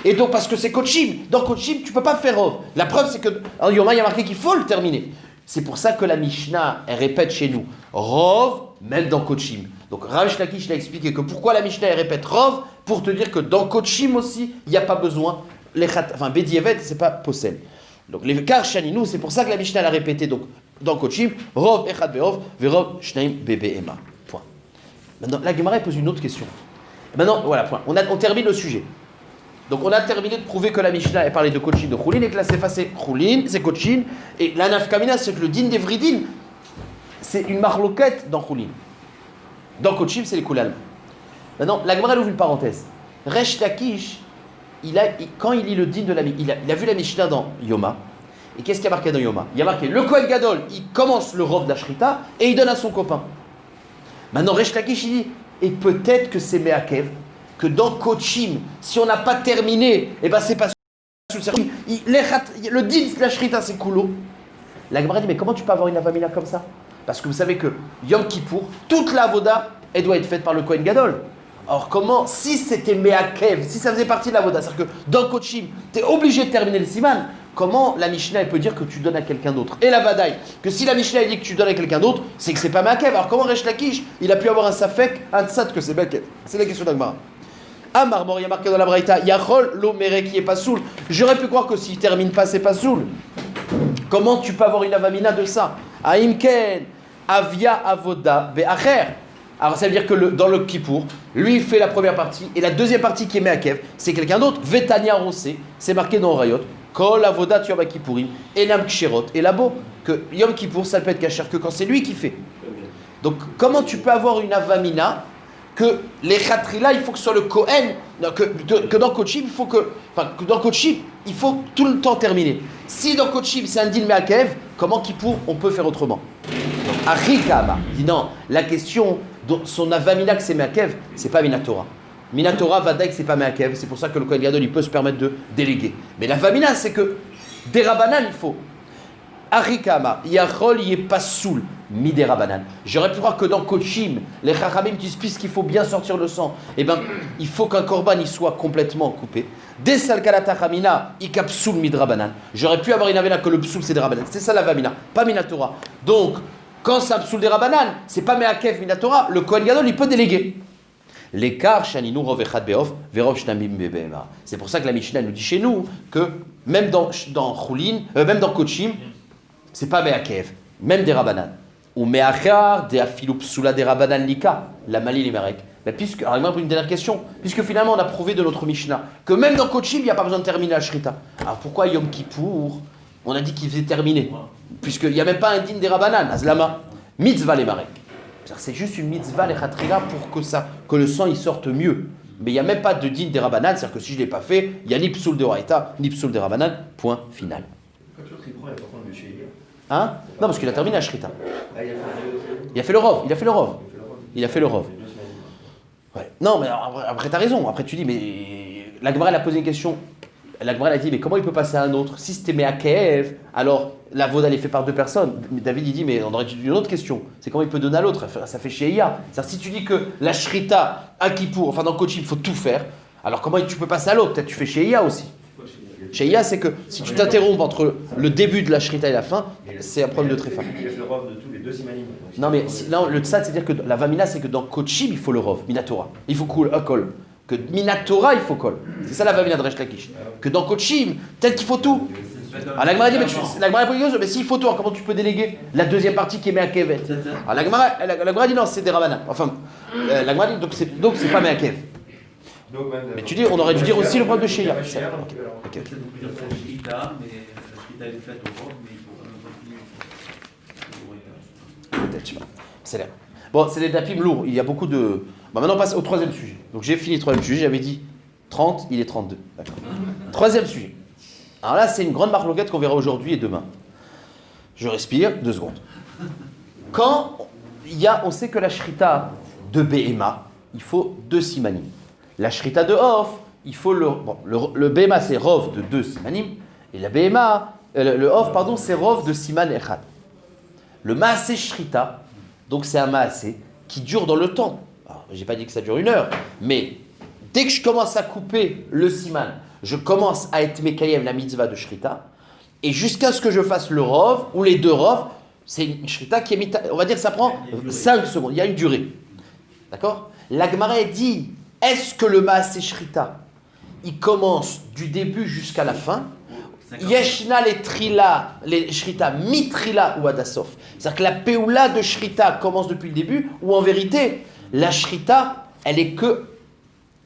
Et donc, parce que c'est Kochim. Dans Kochim, tu ne peux pas faire rov. La preuve, c'est que en Yoma, il y a marqué qu'il faut le terminer. C'est pour ça que la Mishnah, elle répète chez nous rov, même dans Kochim. Donc, Resh Lakish l'a expliqué que pourquoi la Mishnah, elle répète rov, pour te dire que dans Kochim aussi, il n'y a pas besoin. Bedievet, c'est pas possel. Donc les karchaninu, c'est pour ça que la Mishnah l'a répété donc dans Kochim, rov echad beov, verov shneim bebehema. Point. Maintenant, la Gemara pose une autre question. Maintenant, voilà, point. On termine le sujet. Donc on a terminé de prouver que la Mishnah elle parlait de Kochim, de Choulin, et que la Sefa c'est Choulin, c'est Kochim, et la Nafkamina c'est que le din d'Evridin, c'est une marloquette dans Choulin. Dans Kochim, c'est les Koulal. Maintenant, la Gemara ouvre une parenthèse. Resh Lakish, quand il lit le din de la Mishnah, il a vu la Mishnah dans Yoma. Et qu'est-ce qu'il y a marqué dans Yoma? Il y a marqué le Kohen Gadol, il commence le rov d'Ashrita et il donne à son copain. Maintenant, Resh Lakish, il dit, et peut-être que c'est Meakev, que dans Kochim, si on n'a pas terminé, et ben c'est pas le din de l'Ashrita, c'est Koulo. La Gemara dit, mais comment tu peux avoir une avamina comme ça? Parce que vous savez que Yom Kippour, toute la avoda, elle doit être faite par le Kohen Gadol. Alors comment, si c'était Meakev, si ça faisait partie de la voda, c'est-à-dire que dans Kochim, tu es obligé de terminer le siman, comment la Mishnah elle peut dire que tu donnes à quelqu'un d'autre? Et la Vadaï, que si la Mishnah elle dit que tu donnes à quelqu'un d'autre, c'est que c'est pas Meakev. Alors comment Resh Lakish, il a pu avoir un safek, un tzad que c'est Meakev? C'est la question d'Agmara. Amar Mor, il y a marqué dans la Braïta, Yachol lo merek qui est pas soul. J'aurais pu croire que s'il termine pas, c'est pas soul. Comment tu peux avoir une avamina de ça? Aimken, avia avoda be'acher. Alors ça veut dire que dans le Kippour, lui il fait la première partie et la deuxième partie qui est Meakev, c'est quelqu'un d'autre. Vetania Rosé, c'est marqué dans Orayot. Kol avodat Yom Kippourim, enam kshirot et labo que Yom Kippour ça peut être kasher que quand c'est lui qui fait. Donc comment tu peux avoir une avamina que les khatrila il faut que ce soit le Kohen que dans Kochim il faut que dans Kochim il faut tout le temps terminer. Si dans Kochim c'est un din Meakev, comment Kippour on peut faire autrement? Achikama dit non, la question son avamina que c'est Meakev, c'est pas Minatora. Minatora Vadaïk c'est pas Meakev, c'est pour ça que le Kohen Gadol il peut se permettre de déléguer. Mais l'avamina c'est que des Rabanan il faut. Achikama, Yachol y est pas soul, mi des Rabanan. J'aurais pu croire que dans Kochim, les Chachamim disent puisqu'il faut bien sortir le sang, eh ben il faut qu'un korban il soit complètement coupé. Des Salkalata Chamina, Ikap soul midrabanan. J'aurais pu avoir une avamina que le psoul c'est des Rabanan. C'est ça l'avamina, pas Minatora. Donc quand c'est un psoul des Rabanan, c'est pas Meakev Minatora, le Kohen Gadol il peut déléguer. L'écart shaninu rov echad beof verov shnamim bebehema. C'est pour ça que la Mishnah nous dit chez nous que même dans Choulin, même dans Kochim, c'est pas Meakev, même des Rabanan. Ou Meachar de afilu psoula des Rabanan lika, la mali limerek, puisque, alors, il une dernière question. Puisque finalement, on a prouvé de notre Mishnah que même dans Kochim, il n'y a pas besoin de terminer la Shrita. Alors pourquoi Yom Kippour, on a dit qu'il faisait terminer? Puisqu'il n'y a même pas un din des Rabbanan, Azlama. Mitzvah les marek. C'est juste une mitzvah les khatrila pour que le sang il sorte mieux. Mais il n'y a même pas de din des Rabbanan, c'est-à-dire que si je ne l'ai pas fait, il y a ni psoul de Oraïta, ni psoul des Rabbanan, point final. Quand tu reprends, il y a pourquoi le chez Elia. Hein? Non, parce qu'il a terminé la Shrita. Ah, Il a fait le rov, il a fait le rov. Il a fait le rov. 2 semaines. Ouais. Non, mais après t'as raison. Après tu dis, mais la Gemara elle a posé une question. La Gemara elle a dit, mais comment il peut passer à un autre? Si c'était Meakev, alors la Voda elle est faite par 2 personnes. David il dit, mais on aurait dû une autre question. C'est comment il peut donner à l'autre? Ça fait chez Iya. C'est-à-dire si tu dis que la Shrita à Kippour, enfin dans le coaching, il faut tout faire. Alors comment tu peux passer à l'autre? Peut-être tu fais chez Iya aussi. Chez Iya, c'est que si tu t'interrompes entre le début de la Shrita et la fin, c'est un problème de tréfa. Il a fait le rov de tous les 2 simanim. Non, mais non, le tzad, c'est-à-dire que la vamina, c'est que dans Kochim, il faut le rov, Minatora. Il faut un kol. Que Minatora, il faut kol. C'est ça la vamina de Resh Lakish. Que dans Kochim, peut-être qu'il faut tout. Alors la Gemara dit, la Gemara dit, mais s'il faut tout, comment tu peux déléguer la deuxième partie qui est Meakev? Alors la Gemara dit, non, c'est des Rabbanan. Enfin, la Gemara dit, donc c'est pas Meakev. Mais tu dis, on aurait dû dire aussi le problème de Sheila. C'est donc plusieurs fois la Shrita, mais la Shrita elle est faite au rov, mais il faut quand même continuer. Peut-être, je sais pas. C'est l'air. Bon, c'est des dapim lourds. Il y a beaucoup de. Bon, maintenant on passe au 3e sujet. Donc j'ai fini le 3e sujet. J'avais dit 30, il est 32. D'accord. 3e sujet. Alors là, c'est une grande marloquette qu'on verra aujourd'hui et demain. Je respire 2 secondes. Quand on sait que la shrita de Behema, il faut 2 simanim. La shrita de Hof, il faut le Behema c'est Rov de 2 simanim. Et la Behema, le Hof, pardon, c'est Rov de siman echad. Le Maaseh Shrita, donc c'est un Maaseh qui dure dans le temps. Alors, j'ai pas dit que ça dure 1 heure, mais dès que je commence à couper le siman, je commence à être Mekayem la mitzvah de Shrita, et jusqu'à ce que je fasse le Rov, ou les 2 Rov, c'est une Shrita qui est, on va dire que ça prend 5 secondes, il y a une durée. D'accord? La Gemara dit, est-ce que le Maaseh Shrita, il commence du début jusqu'à la fin? Yeshna les trila, les shrita, mitrila ou adasof. C'est-à-dire que la peoula de shrita commence depuis le début, ou en vérité, la shrita, elle est que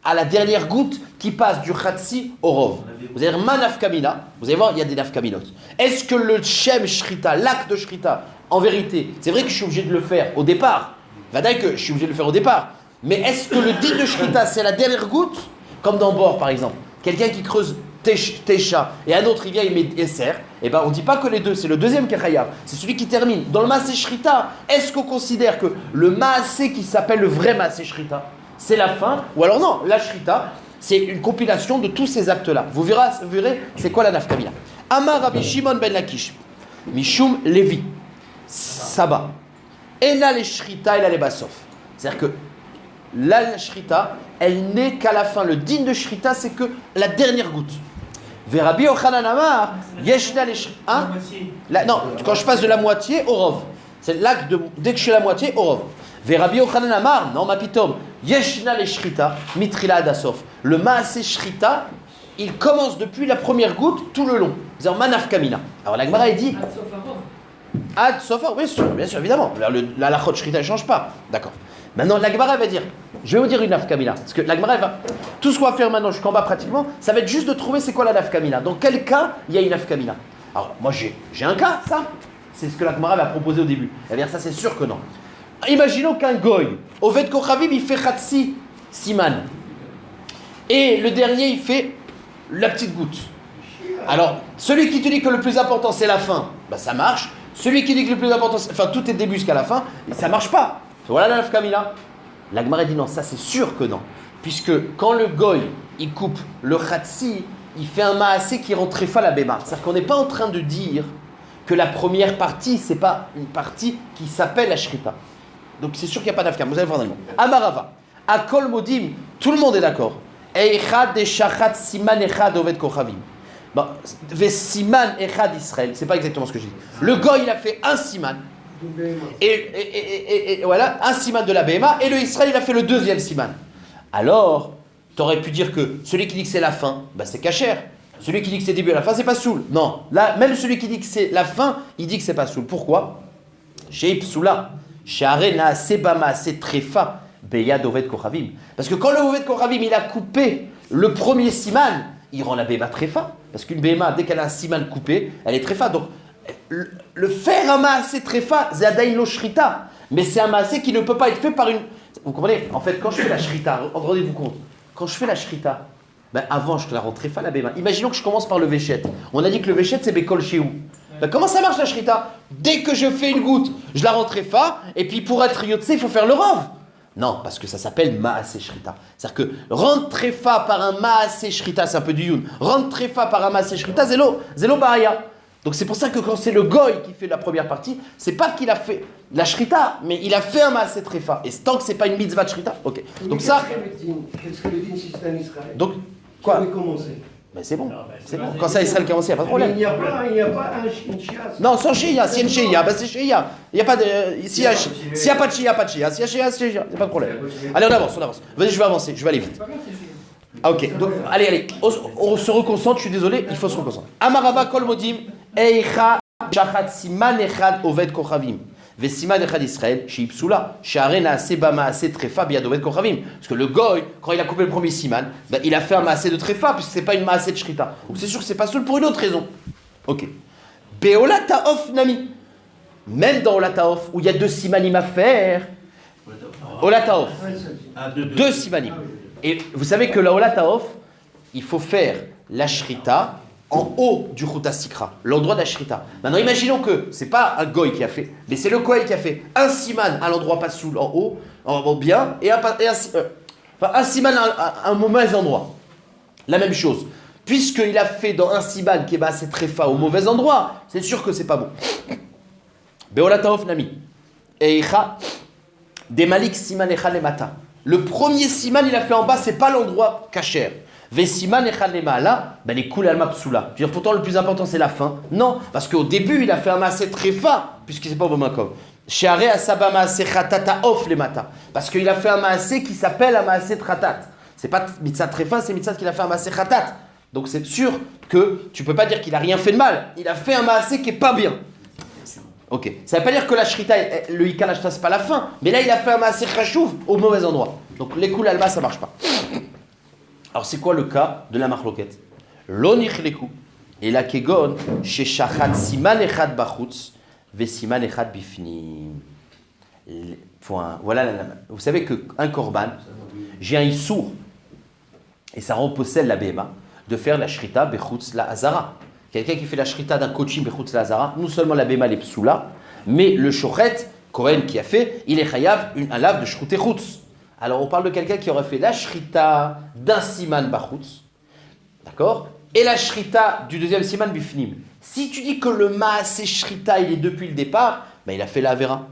à la dernière goutte qui passe du khatsi au rov. Vous allez dire ma nafkamina, vous allez voir, il y a des nafkaminotes. Est-ce que le shem shrita, l'acte de shrita, en vérité, c'est vrai que je suis obligé de le faire au départ, vadaï que je suis obligé de le faire au départ, mais est-ce que le din de shrita, c'est la dernière goutte, comme dans Bor par exemple, quelqu'un qui creuse Tesha, et un autre il vient, il met Esser, et ben on ne dit pas que les deux, c'est le deuxième qui est Chayav, c'est celui qui termine. Dans le Maaseh Shrita, est-ce qu'on considère que le Maaseh qui s'appelle le vrai Maaseh Shrita, c'est la fin, ou alors non, la Shrita, c'est une compilation de tous ces actes-là. Vous verrez c'est quoi la nafkamina. Amar Rabbi Shimon ben Lakish, Mishum Levi, Saba, Ena le Shrita et la Lebasof. C'est-à-dire que la Shrita, elle n'est qu'à la fin. Le din de Shrita, c'est que la dernière goutte. Verabi Yochanan Amar, Yeshna les Shrita. Non, quand je passe de la moitié au Rov. C'est l'acte de. Dès que je suis à la moitié, au Rov. Verabi Yochanan Amar, non, ma pitom. Yeshna les Shrita, mitrila adasof. Le Maaseh Shrita, il commence depuis la première goutte tout le long. C'est-à-dire Manaf Kamina. Alors la Gemara, elle dit. Ad Sofa, bien sûr, évidemment. La Lachot Shrita ne change pas. D'accord. Maintenant, la Gemara va dire, je vais vous dire une nafkamina. Parce que la Gemara va. Tout ce qu'on va faire maintenant jusqu'en bas pratiquement, ça va être juste de trouver c'est quoi la nafkamina. Dans quel cas il y a une nafkamina. Alors, moi j'ai un cas, ça. C'est ce que la Gemara va proposer au début. Eh bien, ça c'est sûr que non. Imaginons qu'un goy, au Ved Kochavim, il fait Khatsi Siman. Et le dernier, il fait la petite goutte. Alors, celui qui te dit que le plus important c'est la fin, bah ça marche. Celui qui dit que le plus important, enfin tout est début jusqu'à la fin, ça marche pas. Voilà la nafkamina. La Gemara dit non, ça c'est sûr que non. Puisque quand le goy, il coupe le khatsi, il fait un maasé qui rend tréfa la béma. C'est-à-dire qu'on n'est pas en train de dire que la première partie, c'est pas une partie qui s'appelle la shrita. Donc c'est sûr qu'il n'y a pas d'afkam. Vous allez voir dans le mot. Amarava. Akol modim, tout le monde est d'accord. Eichad de shachat siman echad oved kochavim. Bon, ve siman echad Israël. C'est pas exactement ce que j'ai dit. Le goy, il a fait un siman. Et voilà, un siman de la BMA, et le Israël il a fait le deuxième siman. Alors, tu aurais pu dire que celui qui dit que c'est la fin, bah c'est cachère. Celui qui dit que c'est début à la fin, c'est pas soul. Non, là, même celui qui dit que c'est la fin, il dit que c'est pas soul. Pourquoi? Chez Ipsula, chez Arena, Sebama, c'est Trefa, Beyad Oved Kochavim. Parce que quand le Oved Kochavim, il a coupé le premier siman, il rend la Béma tréfa. Parce qu'une Béma, dès qu'elle a un siman coupé, elle est tréfa. Donc, le faire un maasé tréfa, c'est Adaïn lo shrita. Mais c'est un maasé qui ne peut pas être fait par une. Vous comprenez? En fait, quand je fais la shrita, rendez-vous compte, quand je fais la shrita, ben avant, je te la rends tréfa, la Béma. Imaginons que je commence par le Véchet. On a dit que le Véchet, c'est Bekol Shehu. Ben, comment ça marche la shrita? Dès que je fais une goutte, je la rends tréfa, et puis pour être yotse, il faut faire le rov. Non, parce que ça s'appelle maasé shrita. C'est-à-dire que rendre tréfa par un maasé shrita, c'est un peu du youn. Rendre tréfa par un maasé shrita, zélo bahaya. Donc c'est pour ça que quand c'est le goy qui fait la première partie, c'est pas qu'il a fait la shrita, mais il a fait un maasé tréfa. Et tant que c'est pas une mitzvah de shrita, ok. Donc ça. Qu'est-ce que le din si c'est un Israël? Donc quoi? Mais c'est bon, c'est bon. Quand c'est Israël qui a commencé, il n'y a pas de problème. Il n'y a pas un chias. Non, sans shia, s'il y a une shia, ben c'est shia. Il n'y a pas de. S'il n'y a pas de shia, pas de shia. S'il y a shia, c'est shia. C'est pas de problème. Allez, on avance. Vas-y, je vais avancer, je vais aller vite. Ah, ok, donc allez, on se reconcentre, je suis désolé, il faut se reconcentrer. Amarava kol modim, eicha shachat siman echad oved kochavim. Vesiman echad Israël, sheipsula, share naase ba maase trefa biad oved kochavim. Parce que le goy, quand il a coupé le premier siman, ben, il a fait un maase de trefa, puisque c'est pas une maase de shrita. Donc c'est sûr que c'est pas seul pour une autre raison. Ok. Beola taof nami. Même dans Ola taof, où il y a 2 simanim à faire, Ola taof, 2 simanim. Et vous savez que la Ola taof, il faut faire la shrita en haut du Chuta Sikra, l'endroit de la shrita. Maintenant, imaginons que c'est pas un goy qui a fait, mais c'est le goy qui a fait un siman à l'endroit pas soul en haut, en bien, et un siman à un mauvais endroit. La même chose. Puisqu'il a fait dans un siman qui est assez tréfa au mauvais endroit, c'est sûr que c'est pas bon. Beola taof nami. Eicha de malik siman echa lemata. Le premier siman, il a fait en bas, c'est pas l'endroit kasher. Vesiman echad lemala, ben les koul alma psula. Je veux dire, pourtant, le plus important, c'est la fin. Non, parce qu'au début, il a fait un maasé tréfa, puisqu'il n'est pas au bon makom. Sheare asaba maasé chatata off lemata. Parce qu'il a fait un maasé qui s'appelle un maasé tratat. C'est pas mitzat tréfa, c'est mitzat qu'il a fait un maasé chatat. Donc c'est sûr que tu peux pas dire qu'il a rien fait de mal. Il a fait un maasé qui est pas bien. Ok. Ça veut pas dire que la shrita, le hika la shrita, c'est pas la fin. Mais là, il a fait un maasé chachouv au mauvais endroit. Donc les koul alma, ça marche pas. Alors c'est quoi le cas de la marloquette? L'onichleku et la kegon chez shachat siman echad bachutz ve siman echad bifnim. Voilà, vous savez qu'un korban, j'ai un issour, et ça repossède la béma, de faire la shrita bechutz la hazara. Quelqu'un qui fait la shrita d'un kochim bechutz la hazara, non seulement la béma les psoula, mais le shochet, Kohen qui a fait, il est chayav un lave de shroute chutz. Alors on parle de quelqu'un qui aurait fait la shrita d'un siman bachutz, d'accord, et la shrita du deuxième siman bifnim. Si tu dis que le maasé shrita il est depuis le départ, ben il a fait la avera.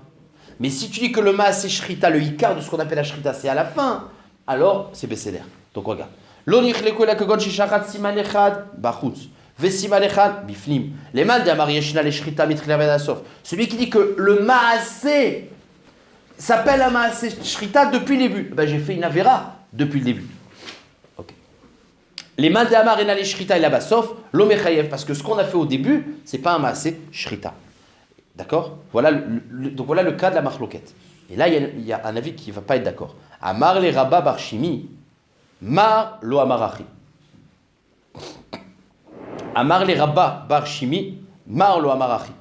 Mais si tu dis que le maasé shrita, le ikar de ce qu'on appelle la shrita, c'est à la fin, alors c'est bécéder. Donc regarde. L'onichleku la kegon shishachat siman echad bachutz. Vesiman echad bifnim. Les mal de amar yeshna le shrita mitrila vedasof. Celui qui dit que le maasé s'appelle un maasé shrita depuis le début. Ben j'ai fait une avera depuis le début. Ok. Les mal de amar ena le shrita et la basof l'omechayev, parce que ce qu'on a fait au début, c'est pas un maasé shrita. D'accord? Voilà donc voilà le cas de la marloquette. Et là, il y a un avis qui ne va pas être d'accord. Amar le rabba barshimi, mar lo amarachi. Amar le rabba barshimi, mar lo amarachi.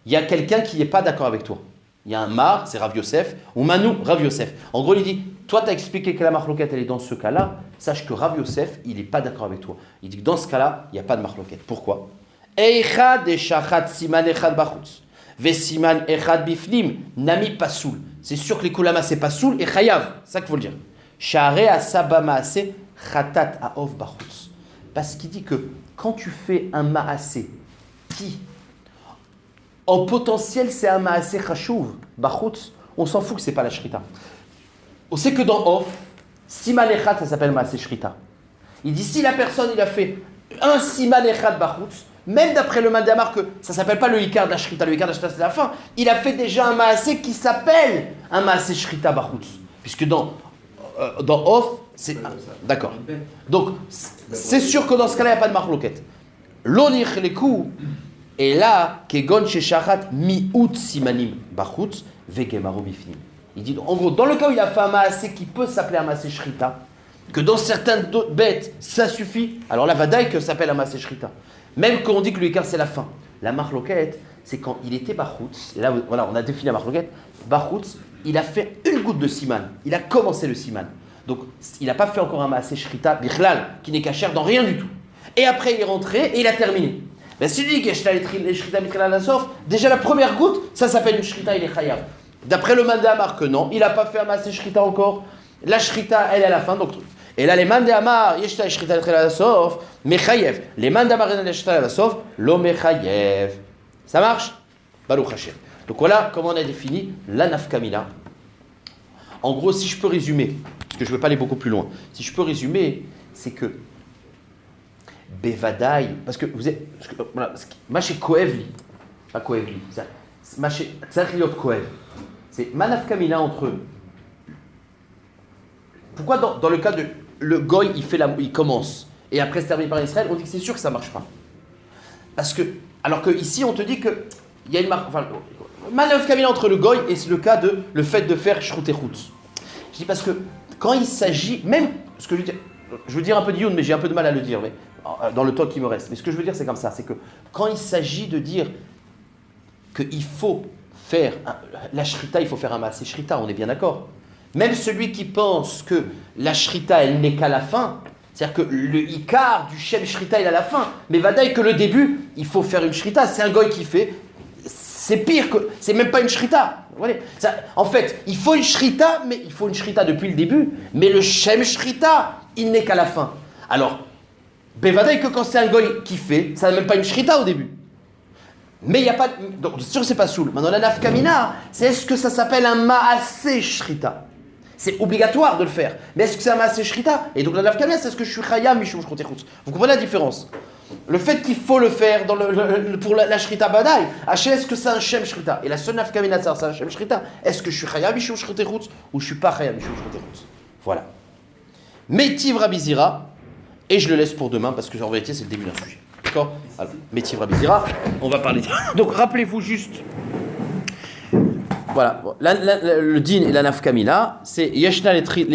Il y a quelqu'un qui n'est pas d'accord avec toi. Il y a un mar, c'est Rav Yosef, ou Manou, Rav Yosef. En gros, il dit, toi, tu as expliqué que la marloquette, elle est dans ce cas-là. Sache que Rav Yosef, il n'est pas d'accord avec toi. Il dit que dans ce cas-là, il n'y a pas de marloquette. Pourquoi? Eichad eshachat siman echad bachutz. Vesiman echad bifnim, nami pasoul. C'est sûr que les kulama c'est pasoul et chayav, c'est ça qu'il faut le dire. Share asaba maasé chatat aof bachutz. Parce qu'il dit que quand tu fais un maasé qui, en potentiel, c'est un maasé chachouv, bachutz, on s'en fout que c'est pas la shrita. On sait que dans off, siman echad ça s'appelle maasé shrita. Il dit si la personne il a fait un siman echad bachutz, même d'après le Mandamar, que ça ne s'appelle pas le Ikar de la Shrita, le Ikar de la Shrita c'est la fin, il a fait déjà un Maasé qui s'appelle un Maasé Shrita Bachutz. Puisque dans Off, c'est. D'accord. Donc, c'est sûr que dans ce cas-là, il n'y a pas de marloquette. L'onich les coups, et là, Kegon Sheshachat Mi'ut Simanim Bachutz, Vegemaru Bifnim. Il dit, en gros, dans le cas où il a fait un maasé qui peut s'appeler un maasé shrita, que dans certaines d'autres bêtes, ça suffit, alors la vadaï que ça s'appelle un maasé shrita. Même quand on dit que le écart c'est la fin. La marloquette, c'est quand il était barhoutz, et là, voilà, on a défini la marloquette, barhoutz, il a fait une goutte de siman, il a commencé le siman. Donc, il n'a pas fait encore un maasé shrita, bichlal, qui n'est cachère dans rien du tout. Et après, il est rentré et il a terminé. Ben, si tu dis que shrita bichlal asof, déjà la première goutte, ça s'appelle une shrita, il est chayav. D'après le Mandé Amar que non, il n'a pas fait un maasé shrita encore. La shrita, elle est à la fin. Donc, et là, les Mandé Amar, yeshta shrita bichlal asof, mechayev. Les Mandé Amar et shrita asof, lo mechayev. Ça marche? Baruch Hashem. Donc voilà comment on a défini la nafkamina. En gros, si je peux résumer, parce que je ne veux pas aller beaucoup plus loin, si je peux résumer, c'est que Bevadaï, parce que vous êtes, voilà, Maché Koevli, pas Koevli, Maché Tzachliot Koev, c'est Manafkamina entre eux. Pourquoi dans le cas de le Goy, il commence, et après se termine par Israël, on dit que c'est sûr que ça ne marche pas. Parce que, alors que ici on te dit que il y a une marque, enfin, Manafkamina entre le Goy et c'est le cas de le fait de faire Shrut et Chutz. Je dis parce que quand il s'agit, même ce que je veux dire un peu d'Youn, mais j'ai un peu de mal à le dire, mais dans le temps qui me reste. Mais ce que je veux dire, c'est comme ça, c'est que quand il s'agit de dire qu'il faut faire la shrita, il faut faire un maasé shrita, on est bien d'accord. Même celui qui pense que la shrita, elle n'est qu'à la fin, c'est-à-dire que le ikar du shem shrita, il est à la fin, mais vadaï que le début, il faut faire une shrita, c'est un goy qui fait, c'est pire que, c'est même pas une shrita. Ça, en fait, il faut une shrita, mais il faut une shrita depuis le début, mais le shem shrita, il n'est qu'à la fin. Alors, Bevadaï que quand c'est un goy qui fait, ça n'a même pas une shrita au début. Mais il n'y a pas. Donc, c'est sûr que c'est pas soul. Maintenant, la nafkamina, c'est est-ce que ça s'appelle un maasé shrita? C'est obligatoire de le faire. Mais est-ce que c'est un maasé shrita? Et donc, la nafkamina, c'est est-ce que je suis chayam, mishum shroté chutz? Vous comprenez la différence? Le fait qu'il faut le faire pour la shrita badaï, est-ce que c'est un shem shrita? Et la seule nafkamina, c'est un shem shrita. Est-ce que je suis chayam, mishum shroté chutz? Ou je suis pas chayam, mishum shroté chutz? Voilà. Métiv Rabizira. Et je le laisse pour demain parce que en vérité c'est le début d'un sujet. D'accord? Alors, Métiv Rabizira, on va parler. Donc rappelez-vous juste. Voilà, le din et la nafkamina, c'est Yeshna les